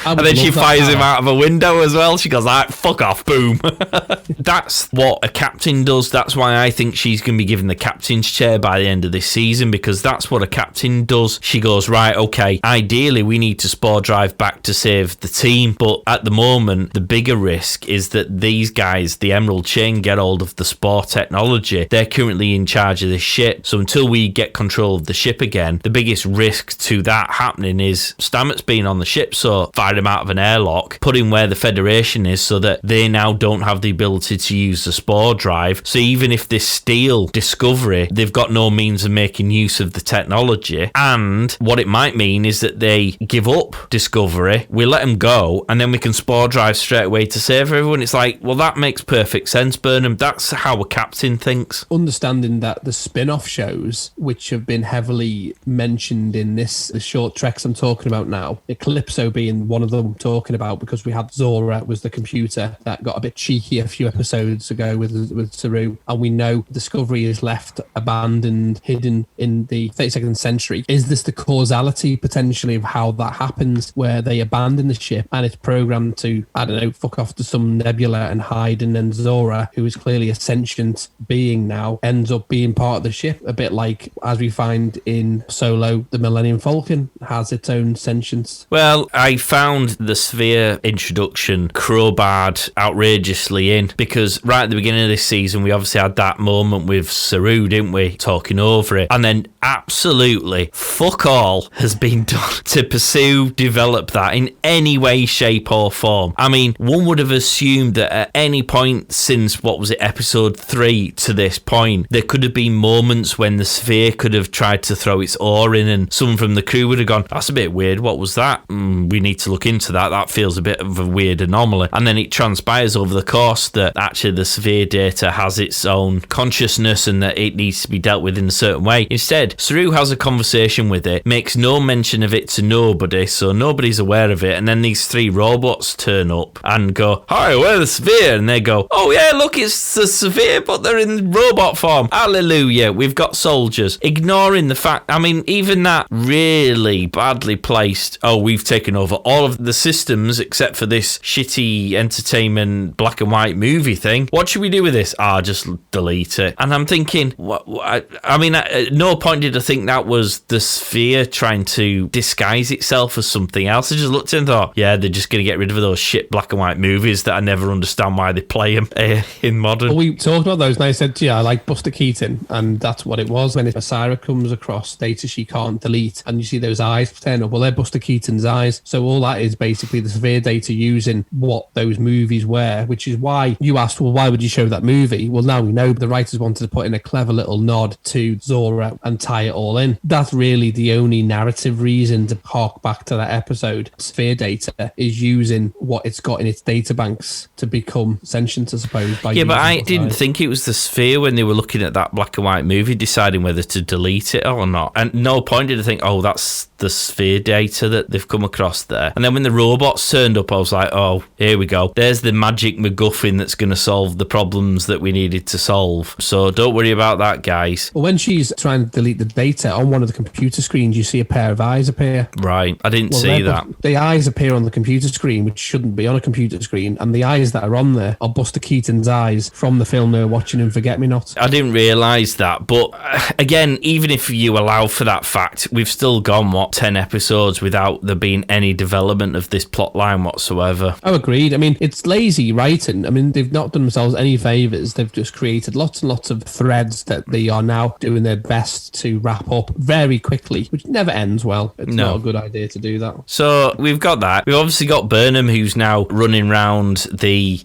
And then she fires him out of a window as well. She goes like, fuck off, boom. That's what a captain does. That's why I think she's going to be given the captain's chair by the end of this season, because that's what a captain does. She goes, right, okay, ideally we need to spore drive back to save the team, but at the moment the bigger risk is that these guys, the Emerald Chain, get hold of the spore technology. They're currently in charge of this ship, so until we get control of the ship again, the biggest risk to that happening is Stamets being on the ship, so fire him out of an airlock, put him where the Federation is so that they now don't have the ability to use the spore drive. So even if they steal Discovery, they've got no means of making use of the technology. And what it might mean is that they give up Discovery, we let them go, and then we can spore drive straight away to save everyone. It's like, well, that makes perfect sense, Burnham. That's how a captain thinks. Understanding that the spin-off shows, which have been heavily mentioned in the short treks I'm talking about now, Eclipso being one of them I'm talking about, because we had Zora was the computer that got a bit cheeky a few episodes ago with Saru, and we know Discovery is left abandoned, hidden in the 32nd century. Is this the causality potentially of how that happens, where they abandon the ship and it's programmed to, I don't know, fuck off to some nebula and hide, and then Zora, who is clearly a sentient being now, ends up being part of the ship, a bit like as we find in Solo, the Millennium Falcon has its own sentience. Well, I found the Sphere introduction crowbarred outrageously in, because right at the beginning of this season we obviously had that moment with Saru, didn't we, talking over it, and then absolutely fuck all has been done to develop that in any way, shape or form. I mean, one would have assumed that at any point since, what was it, episode 3 to this point, there could have been moments when the Sphere could have tried to throw its oar in and someone from the crew would have gone, that's a bit weird, what was that? We need to look into that feels a bit of a weird anomaly. And then it transpires over the course that actually the Sphere data has its own consciousness and that it needs to be dealt with in a certain way. Instead, Saru has a conversation with it, makes no mention of it to nobody, so nobody's aware of it, and then these 3 robots turn up and go, hi, we're the Sphere, and they go, oh yeah, look, it's the Sphere, but they're in robot form. Hallelujah, we've got soldiers. Ignoring the fact, I mean, even that really badly placed, oh, we've taken over all of the systems except for this shitty entertainment black and white movie thing. What should we do with this? Just delete it. And I'm thinking, I mean, at no point did I think that was the Sphere trying to disguise itself as something else. I just looked and thought, yeah, they're just going to get rid of those shit black and white movies that I never understand why they play them in modern. Well, we talked about those and I said, yeah, I like Buster Keaton, and that's what it was. When Asira comes across data she can't delete and you see those eyes turn up, well, they're Buster Keaton's eyes. So all that is basically the Sphere data using what those movies were, which is why you asked, well, why would you show that movie? Well, now we know the writers wanted to put in a clever little nod to Zora and tie it all in. That's really the only narrative reason to hark back to that episode. Sphere data is using what it's got in its data banks to become sentient, I suppose. Yeah, but I didn't think it was the Sphere when they were looking at that black and white movie deciding whether to delete it or not. And no point did I think, oh, that's the Sphere data that they've come across there. And And then when the robots turned up, I was like, oh, here we go. There's the magic MacGuffin that's going to solve the problems that we needed to solve. So don't worry about that, guys. Well, when she's trying to delete the data, on one of the computer screens, you see a pair of eyes appear. Right. I didn't see that. The eyes appear on the computer screen, which shouldn't be on a computer screen. And the eyes that are on there are Buster Keaton's eyes from the film they were watching in Forget Me Not. I didn't realise that. But again, even if you allow for that fact, we've still gone, 10 episodes without there being any development of this plot line whatsoever. Oh, agreed. I mean, it's lazy writing. I mean, they've not done themselves any favours. They've just created lots and lots of threads that they are now doing their best to wrap up very quickly, which never ends well. It's not a good idea to do that. So we've got that. We've obviously got Burnham, who's now running around the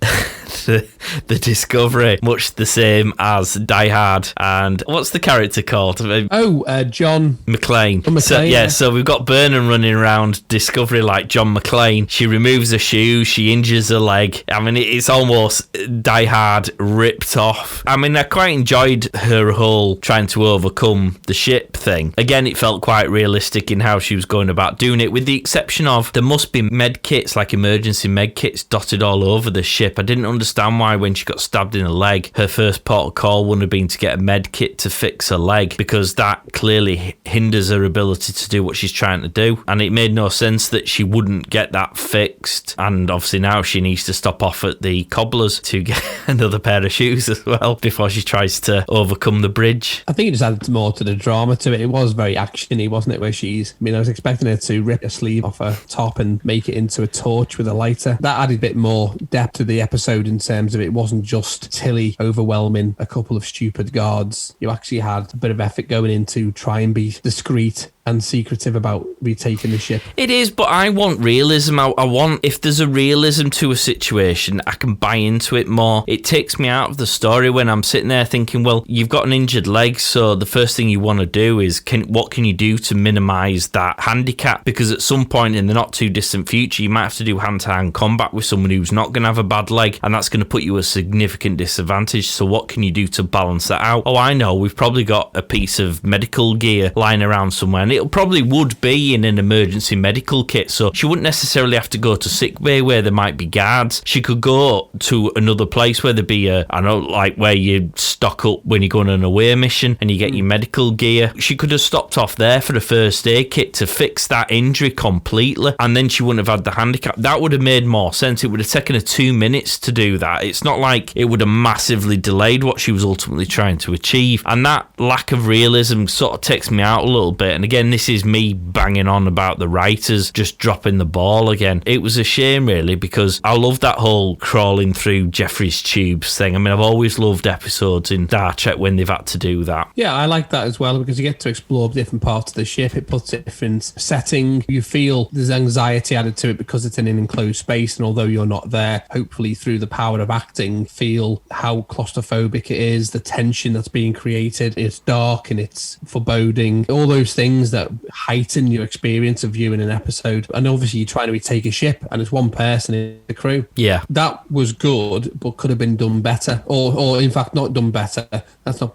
the Discovery, much the same as Die Hard. And what's the character called? John McClane. So we've got Burnham running around Discovery like John McClane. She removes her shoe, she injures her leg. I mean, it's almost Die Hard ripped off. I mean, I quite enjoyed her whole trying to overcome the ship thing. Again, it felt quite realistic in how she was going about doing it, with the exception of there must be med kits, like emergency med kits, dotted all over the ship. I didn't understand why when she got stabbed in the leg, her first port of call wouldn't have been to get a med kit to fix her leg, because that clearly hinders her ability to do what she's trying to do. And it made no sense that she wouldn't get that fixed. And obviously now she needs to stop off at the cobblers to get another pair of shoes as well before she tries to overcome the bridge. I think it just added more to the drama to it. It was very actiony, wasn't it? I was expecting her to rip a sleeve off her top and make it into a torch with a lighter. That added a bit more depth to the episode in terms of it wasn't just Tilly overwhelming a couple of stupid guards. You actually had a bit of effort going in to try and be discreet and secretive about retaking the ship. It is, but I want realism. I want, if there's a realism to a situation, I can buy into it more. It takes me out of the story when I'm sitting there thinking, well, you've got an injured leg, so the first thing you want to do is, what can you do to minimise that handicap? Because at some point in the not too distant future, you might have to do hand-to-hand combat with someone who's not going to have a bad leg, and that's going to put you at a significant disadvantage. So what can you do to balance that out? Oh, I know, we've probably got a piece of medical gear lying around somewhere, and it probably would be in an emergency medical kit, so she wouldn't necessarily have to go to sickbay where there might be guards. She could go to another place where there'd be where you stock up when you go on an away mission and you get your medical gear. She could have stopped off there for the first aid kit to fix that injury completely, and then she wouldn't have had the handicap. That would have made more sense. It would have taken her 2 minutes to do that. It's not like it would have massively delayed what she was ultimately trying to achieve, and that lack of realism sort of takes me out a little bit. And again, this is me banging on about the writers just dropping the ball again. It was a shame, really, because I love that whole crawling through Jeffrey's tubes thing. I mean, I've always loved episodes in Star Trek when they've had to do that. Yeah, I like that as well, because you get to explore different parts of the ship. It puts it in a different setting. You feel there's anxiety added to it because it's in an enclosed space, and although you're not there, hopefully through the power of acting, feel how claustrophobic it is, the tension that's being created. It's dark and it's foreboding. All those things that heighten your experience of viewing an episode. And obviously you're trying to retake a ship and it's one person in the crew. Yeah. That was good, but could have been done better. Or in fact, not done better.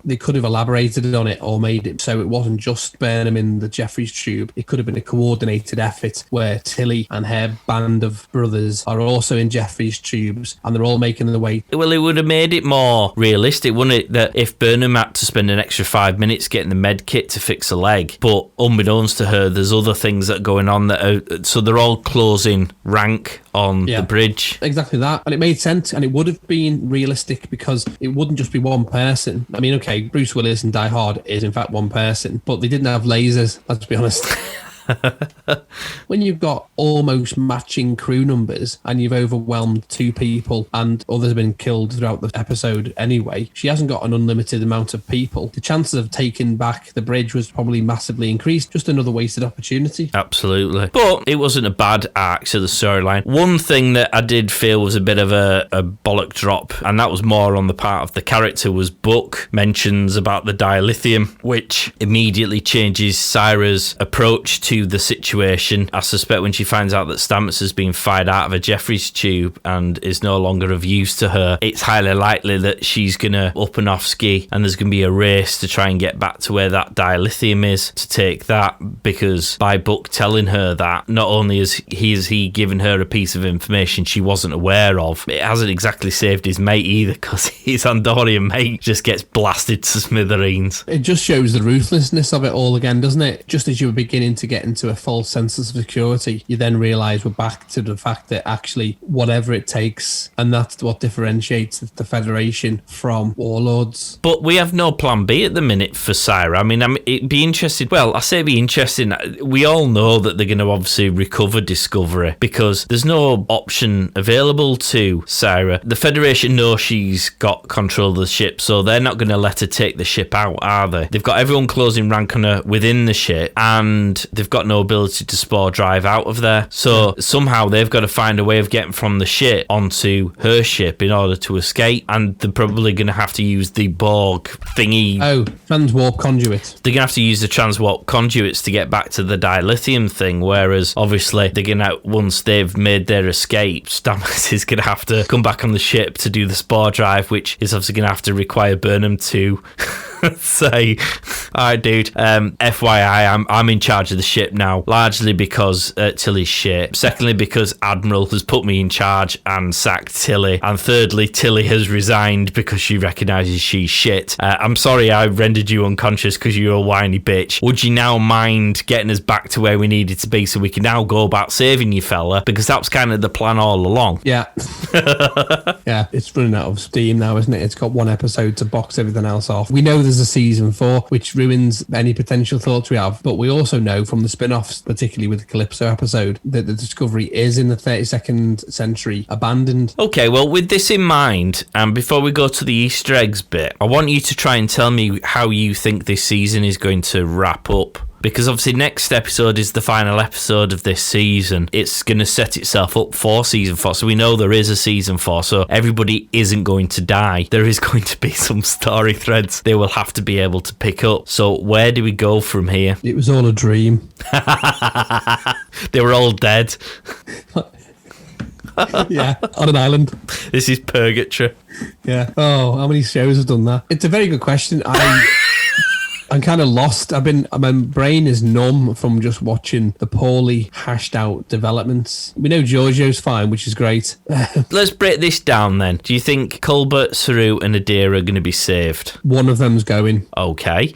They could have elaborated on it or made it so it wasn't just Burnham in the Jeffries tube. It could have been a coordinated effort where Tilly and her band of brothers are also in Jeffries tubes and they're all making their way. Well, it would have made it more realistic, wouldn't it? That if Burnham had to spend an extra 5 minutes getting the med kit to fix a leg, but unbeknownst to her, there's other things that are going on so they're all closing rank on the bridge. Exactly that. And it made sense, and it would have been realistic because it wouldn't just be one person. I mean, okay, Bruce Willis in Die Hard is in fact one person, but they didn't have lasers, let's be honest. When you've got almost matching crew numbers and you've overwhelmed 2 people and others have been killed throughout the episode anyway, she hasn't got an unlimited amount of people. The chances of taking back the bridge was probably massively increased. Just another wasted opportunity. Absolutely. But it wasn't a bad arc to the storyline. One thing that I did feel was a bit of a bollock drop, and that was more on the part of the character, was Book mentions about the dilithium, which immediately changes Syra's approach to to the situation. I suspect when she finds out that Stammets has been fired out of a Jeffries tube and is no longer of use to her, it's highly likely that she's going to up and off ski, and there's going to be a race to try and get back to where that dilithium is to take that, because by Book telling her that, not only has he given her a piece of information she wasn't aware of, it hasn't exactly saved his mate either, because his Andorian mate just gets blasted to smithereens. It just shows the ruthlessness of it all again, doesn't it? Just as you were beginning to get into a false sense of security, you then realise we're back to the fact that actually whatever it takes, and that's what differentiates the Federation from warlords. But we have no plan B at the minute for Syra. I mean, it'd be interesting. Well, I say it'd be interesting. We all know that they're going to obviously recover Discovery because there's no option available to Syra. The Federation know she's got control of the ship, so they're not going to let her take the ship out, are they? They've got everyone closing rank on her within the ship, and they've got no ability to spore drive out of there. So somehow they've got to find a way of getting from the ship onto her ship in order to escape, and they're probably going to have to use the Borg thingy. Oh, transwarp conduit. They're going to have to use the transwarp conduits to get back to the dilithium thing, whereas obviously they're going to, once they've made their escape, Stammets is going to have to come back on the ship to do the spore drive, which is obviously going to have to require Burnham to say, alright dude, FYI, I'm in charge of the ship now, largely because Tilly's shit. Secondly, because Admiral has put me in charge and sacked Tilly. And thirdly, Tilly has resigned because she recognises she's shit. I'm sorry I rendered you unconscious because you're a whiny bitch. Would you now mind getting us back to where we needed to be so we can now go about saving you fella? Because that was kind of the plan all along. Yeah. Yeah, it's running out of steam now, isn't it? It's got one episode to box everything else off. We know there's a season 4, which ruins any potential thoughts we have, but we also know from the spin-offs, particularly with the Calypso episode, that the Discovery is in the 32nd century abandoned. Okay, well, with this in mind, and before we go to the Easter eggs bit, I want you to try and tell me how you think this season is going to wrap up. Because obviously next episode is the final episode of this season. It's going to set itself up for season 4. So we know there is a season 4. So everybody isn't going to die. There is going to be some story threads they will have to be able to pick up. So where do we go from here? It was all a dream. They were all dead. Yeah, on an island. This is purgatory. Yeah. Oh, how many shows have done that? It's a very good question. I'm kind of lost. My brain is numb from just watching the poorly hashed out developments. We know Giorgio's fine, which is great. Let's break this down then. Do you think Colbert, Saru and Adira are going to be saved? One of them's going. Okay.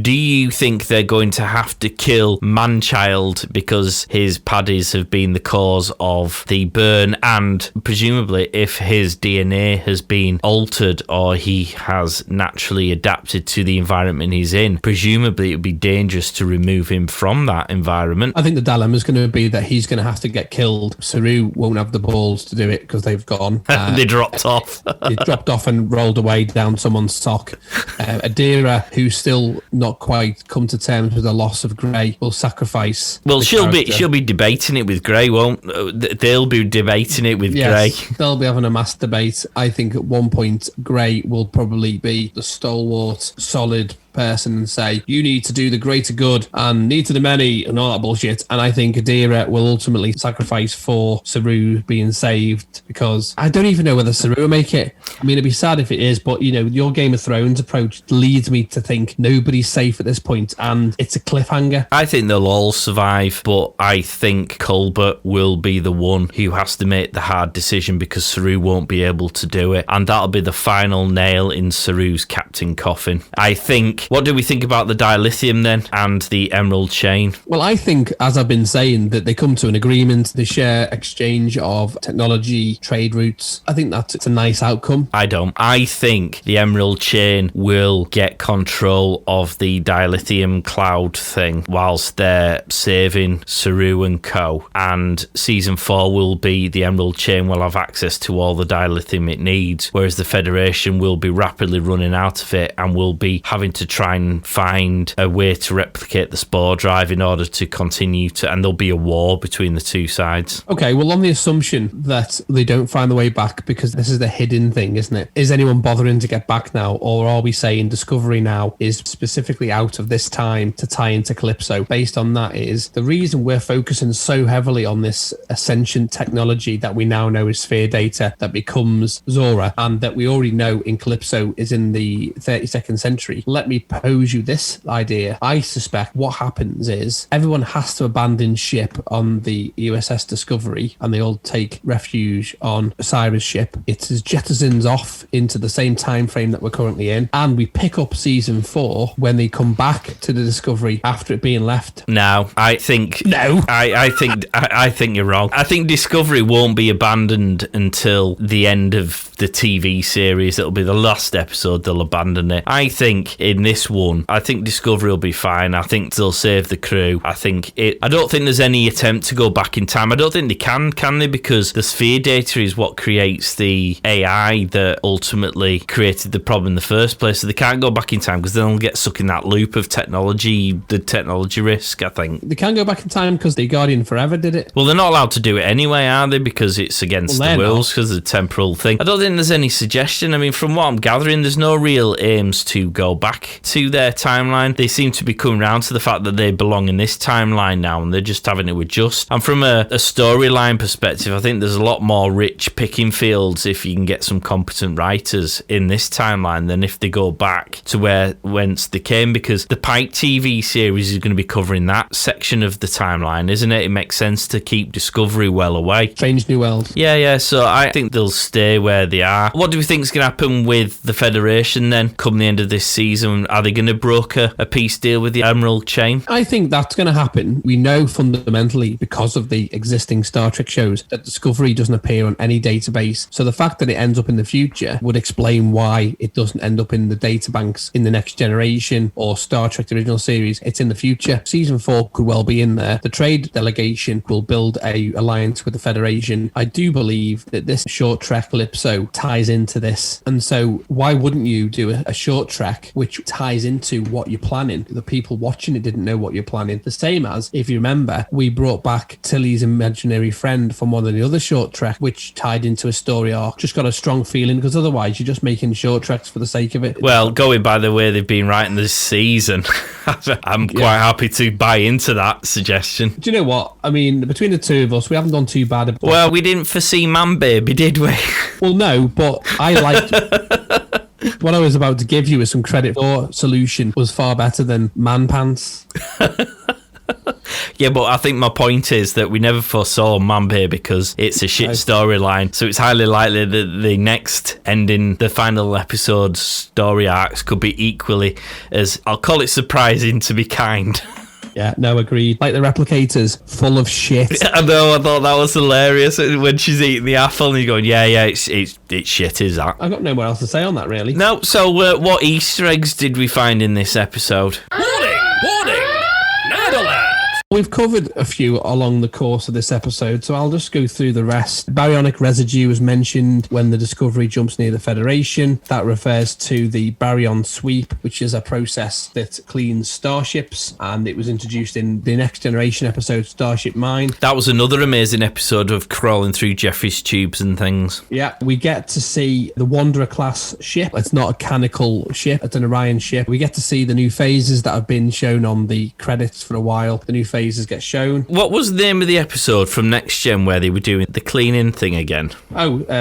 Do you think they're going to have to kill Manchild because his paddies have been the cause of the burn, and presumably if his DNA has been altered or he has naturally adapted to the environment he's in, presumably it would be dangerous to remove him from that environment? I think the dilemma is going to be that he's going to have to get killed. Saru won't have the balls to do it because they've gone. They dropped off. They dropped off and rolled away down someone's sock. Adira, who's still not quite come to terms with the loss of Grey, will sacrifice. Well, she'll be debating it with Grey, won't they'll be debating it with Grey. They'll be having a mass debate. I think at one point Grey will probably be the stalwart, solid person and say, you need to do the greater good and need to the many and all that bullshit. And I think Adira will ultimately sacrifice for Saru being saved, because I don't even know whether Saru will make it. I mean, it'd be sad if it is, but you know, your Game of Thrones approach leads me to think nobody's safe at this point, and it's a cliffhanger. I think they'll all survive, but I think Colbert will be the one who has to make the hard decision because Saru won't be able to do it, and that'll be the final nail in Saru's captain coffin. I think. What do we think about the dilithium then and the emerald chain? Well, I think, as I've been saying, that they come to an agreement. They share exchange of technology, trade routes. I think that's a nice outcome. I don't. I think the emerald chain will get control of the dilithium cloud thing whilst they're saving Saru and co. And season 4 will be the emerald chain will have access to all the dilithium it needs, whereas the Federation will be rapidly running out of it and will be having to try and find a way to replicate the spore drive in order to continue to, and there'll be a war between the two sides. Okay, well, on the assumption that they don't find the way back, because this is the hidden thing, isn't it? Is anyone bothering to get back now, or are we saying Discovery now is specifically out of this time to tie into Calypso? Based on that is the reason we're focusing so heavily on this ascension technology that we now know is sphere data that becomes Zora, and that we already know in Calypso is in the 32nd century. Let me pose you this idea. I suspect what happens is everyone has to abandon ship on the USS Discovery, and they all take refuge on Cyrus' ship. It is jettisons off into the same time frame that we're currently in, and we pick up season 4 when they come back to the Discovery after it being left. No, I think I think you're wrong. I think Discovery won't be abandoned until the end of the TV series. It'll be the last episode they'll abandon it. I think in this one, I think Discovery will be fine. I think they'll save the crew. I don't think there's any attempt to go back in time. I don't think they can they? Because the sphere data is what creates the AI that ultimately created the problem in the first place. So they can't go back in time, because then they'll get stuck in that loop of the technology risk, I think. They can go back in time because the Guardian Forever did it. Well, they're not allowed to do it anyway, are they? Because it's against the rules, because of the temporal thing. I don't think there's any suggestion. I mean, from what I'm gathering, there's no real aims to go back to their timeline. They seem to be coming around to the fact that they belong in this timeline now, and they're just having to adjust. And from a storyline perspective, I think there's a lot more rich picking fields if you can get some competent writers in this timeline than if they go back to whence they came, because the Pike TV series is going to be covering that section of the timeline, isn't it? It makes sense to keep Discovery well away. Strange New World. Yeah, so I think they'll stay where they are. What do we think is going to happen with the Federation then come the end of this season? Are they going to broker a peace deal with the Emerald Chain? I think that's going to happen. We know fundamentally, because of the existing Star Trek shows, that Discovery doesn't appear on any database. So the fact that it ends up in the future would explain why it doesn't end up in the databanks in the Next Generation or Star Trek the original series. It's in the future. Season 4 could well be in there. The trade delegation will build a alliance with the Federation. I do believe that this short trek Calypso ties into this, and so why wouldn't you do a short trek which ties into what you're planning? The people watching it didn't know what you're planning. The same as, if you remember, we brought back Tilly's imaginary friend from one of the other short trek, which tied into a story arc. Just got a strong feeling, because otherwise you're just making short treks for the sake of it. Well, going by the way they've been writing this season, I'm quite happy to buy into that suggestion. Do you know what? I mean, between the two of us, we haven't done too bad. Well, we didn't foresee Man Baby, did we? Well, no, but I liked what I was about to give you as some credit. Your solution was far better than Man Pants. Yeah, but I think my point is that we never foresaw Man Baby because it's a shit storyline. So it's highly likely that the next ending, the final episode story arcs could be equally as, I'll call it surprising to be kind. Yeah, no, agreed. Like the replicators, full of shit. I know, I thought that was hilarious when she's eating the apple and you're going, yeah, it's shit, is that? I've got no more else to say on that, really. No, so what Easter eggs did we find in this episode? Warning! Nerd alert! We've covered a few along the course of this episode, so I'll just go through the rest. Baryonic residue was mentioned when the Discovery jumps near the Federation. That refers to the baryon sweep, which is a process that cleans starships, and it was introduced in the Next Generation episode, Starship Mine. That was another amazing episode of crawling through Jeffries tubes and things. Yeah, we get to see the Wanderer class ship. It's not a canonical ship, it's an Orion ship. We get to see the new phases that have been shown on the credits for a while. The new phases get shown. What was the name of the episode from Next Gen where they were doing the cleaning thing again?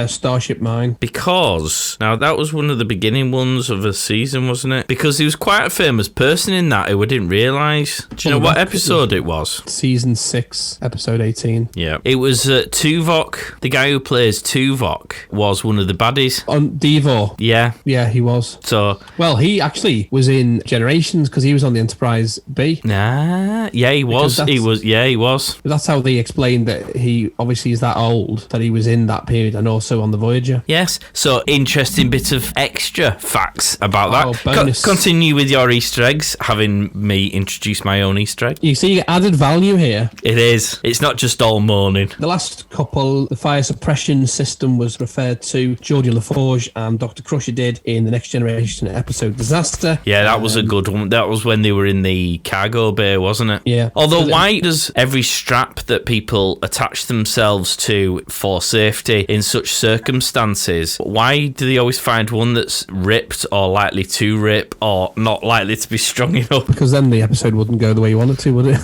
Starship Mine. Because, now that was one of the beginning ones of a season, wasn't it? Because he was quite a famous person in that who I didn't realise. Do you know what episode it was? Season 6, episode 18. Yeah. It was Tuvok. The guy who plays Tuvok was one of the baddies. On Devo. Yeah. Yeah, he was. So, well, he actually was in Generations because he was on the Enterprise B. Yeah, he was. was. He was. That's how they explained that he obviously is that old, that he was in that period and also on the Voyager. Yes. So, interesting bit of extra facts about that. Bonus. Continue with your Easter eggs, having me introduce my own Easter egg. You see added value here. It is. It's not just all morning. The last couple, the fire suppression system was referred to. Geordi LaForge and Dr. Crusher did in the Next Generation episode Disaster. Yeah, that was a good one. That was when they were in the cargo bay, wasn't it? Yeah. Although, why does every strap that people attach themselves to for safety in such circumstances, why do they always find one that's ripped or likely to rip or not likely to be strong enough? Because then the episode wouldn't go the way you want it to, would it?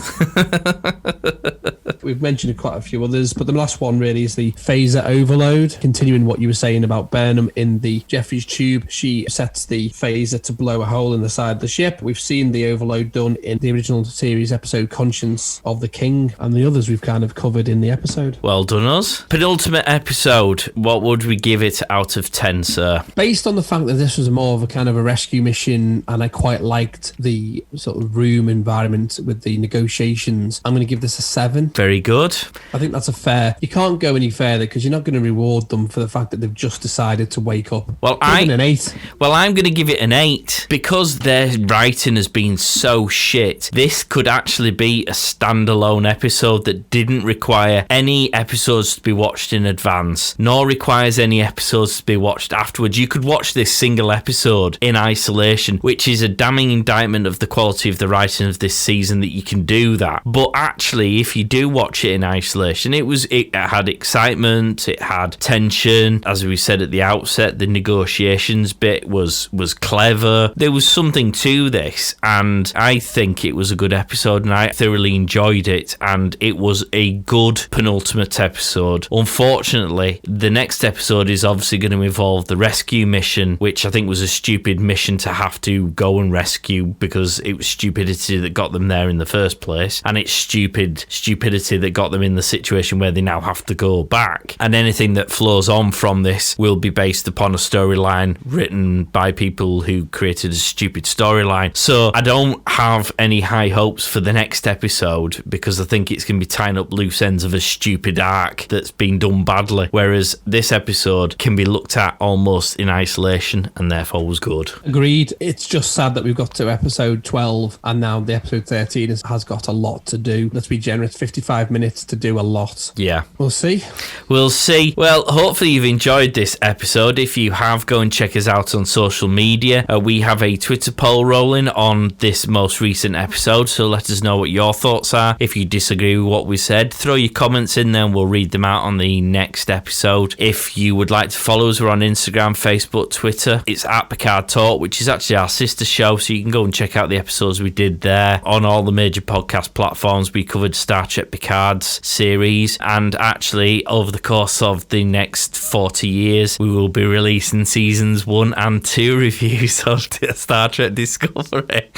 We've mentioned quite a few others, but the last one really is the phaser overload. Continuing what you were saying about Burnham in the Jeffries tube, she sets the phaser to blow a hole in the side of the ship. We've seen the overload done in the original series episode Conscience of the King, and the others we've kind of covered in the episode. Well done, us. Penultimate episode, what would we give it out of 10, sir? Based on the fact that this was more of a kind of a rescue mission, and I quite liked the sort of room environment with the negotiations, I'm going to give this a 7. Very good. I think that's a fair. You can't go any further because you're not going to reward them for the fact that they've just decided to wake up. Well, an 8. Well, I'm going to give it an 8 because their writing has been so shit. This could actually be a standalone episode that didn't require any episodes to be watched in advance, nor requires any episodes to be watched afterwards. You could watch this single episode in isolation, which is a damning indictment of the quality of the writing of this season that you can do that. But actually, if you do watch it in isolation, it had excitement, it had tension. As we said at the outset, the negotiations bit was clever. There was something to this, and I think it was a good episode, and I thoroughly enjoyed it, and it was a good penultimate episode. Unfortunately, the next episode is obviously going to involve the rescue mission, which I think was a stupid mission to have to go and rescue because it was stupidity that got them there in the first place, and it's stupidity that got them in the situation where they now have to go back. And anything that flows on from this will be based upon a storyline written by people who created a stupid storyline. So I don't have any high hopes for the next episode because I think it's going to be tying up loose ends of a stupid arc that's been done badly, whereas this episode can be looked at almost in isolation and therefore was good. Agreed. It's just sad that we've got to episode 12 and now the episode 13 has got a lot to do. Let's be generous, 55 minutes to do a lot. Yeah. We'll see. We'll see. Well, hopefully you've enjoyed this episode. If you have, go and check us out on social media. We have a Twitter poll rolling on this most recent episode, so let us know what your thoughts are. If you disagree with what we said, throw your comments in there and we'll read them out on the next episode. If you would like to follow us, we're on Instagram, Facebook, Twitter. It's at Picard Talk, which is actually our sister show, so you can go and check out the episodes we did there. On all the major podcast platforms, we covered Star Trek Picard's series, and actually over the course of the next 40 years, we will be releasing seasons 1 and 2 reviews of Star Trek Discovery.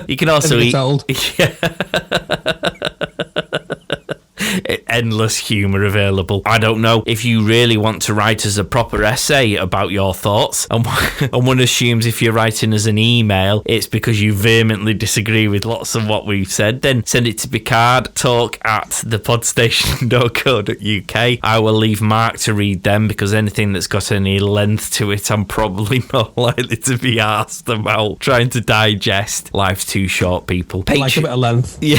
You can also eat. Yeah. Endless humour available. I don't know if you really want to write us a proper essay about your thoughts, and one assumes if you're writing us an email it's because you vehemently disagree with lots of what we've said. Then send it to picardtalk@thepodstation.co.uk. I will leave Mark to read them because anything that's got any length to it I'm probably not likely to be asked about trying to digest. Life's too short, people. Like a bit of length. Yeah.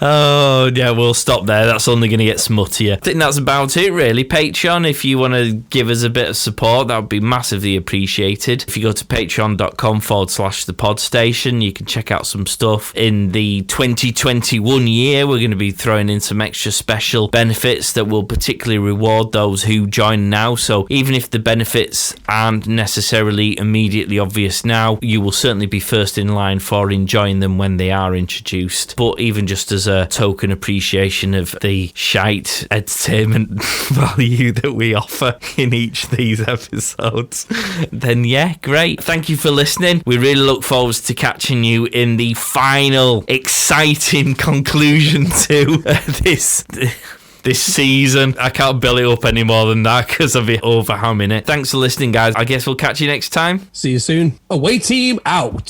Oh yeah, we'll stop there. That's only going to get smuttier. I think that's about it really. Patreon, if you want to give us a bit of support, that would be massively appreciated. If you go to patreon.com/thepodstation, you can check out some stuff. In the 2021 year, we're going to be throwing in some extra special benefits that will particularly reward those who join now. So even if the benefits aren't necessarily immediately obvious now, you will certainly be first in line for enjoying them when they are introduced. But even just as a token appreciation of the shite entertainment value that we offer in each of these episodes, then yeah, great. Thank you for listening. We really look forward to catching you in the final exciting conclusion to this this season. I can't bill it up any more than that because of it overhamming it. Thanks for listening, guys. I guess we'll catch you next time. See you soon. Away team out.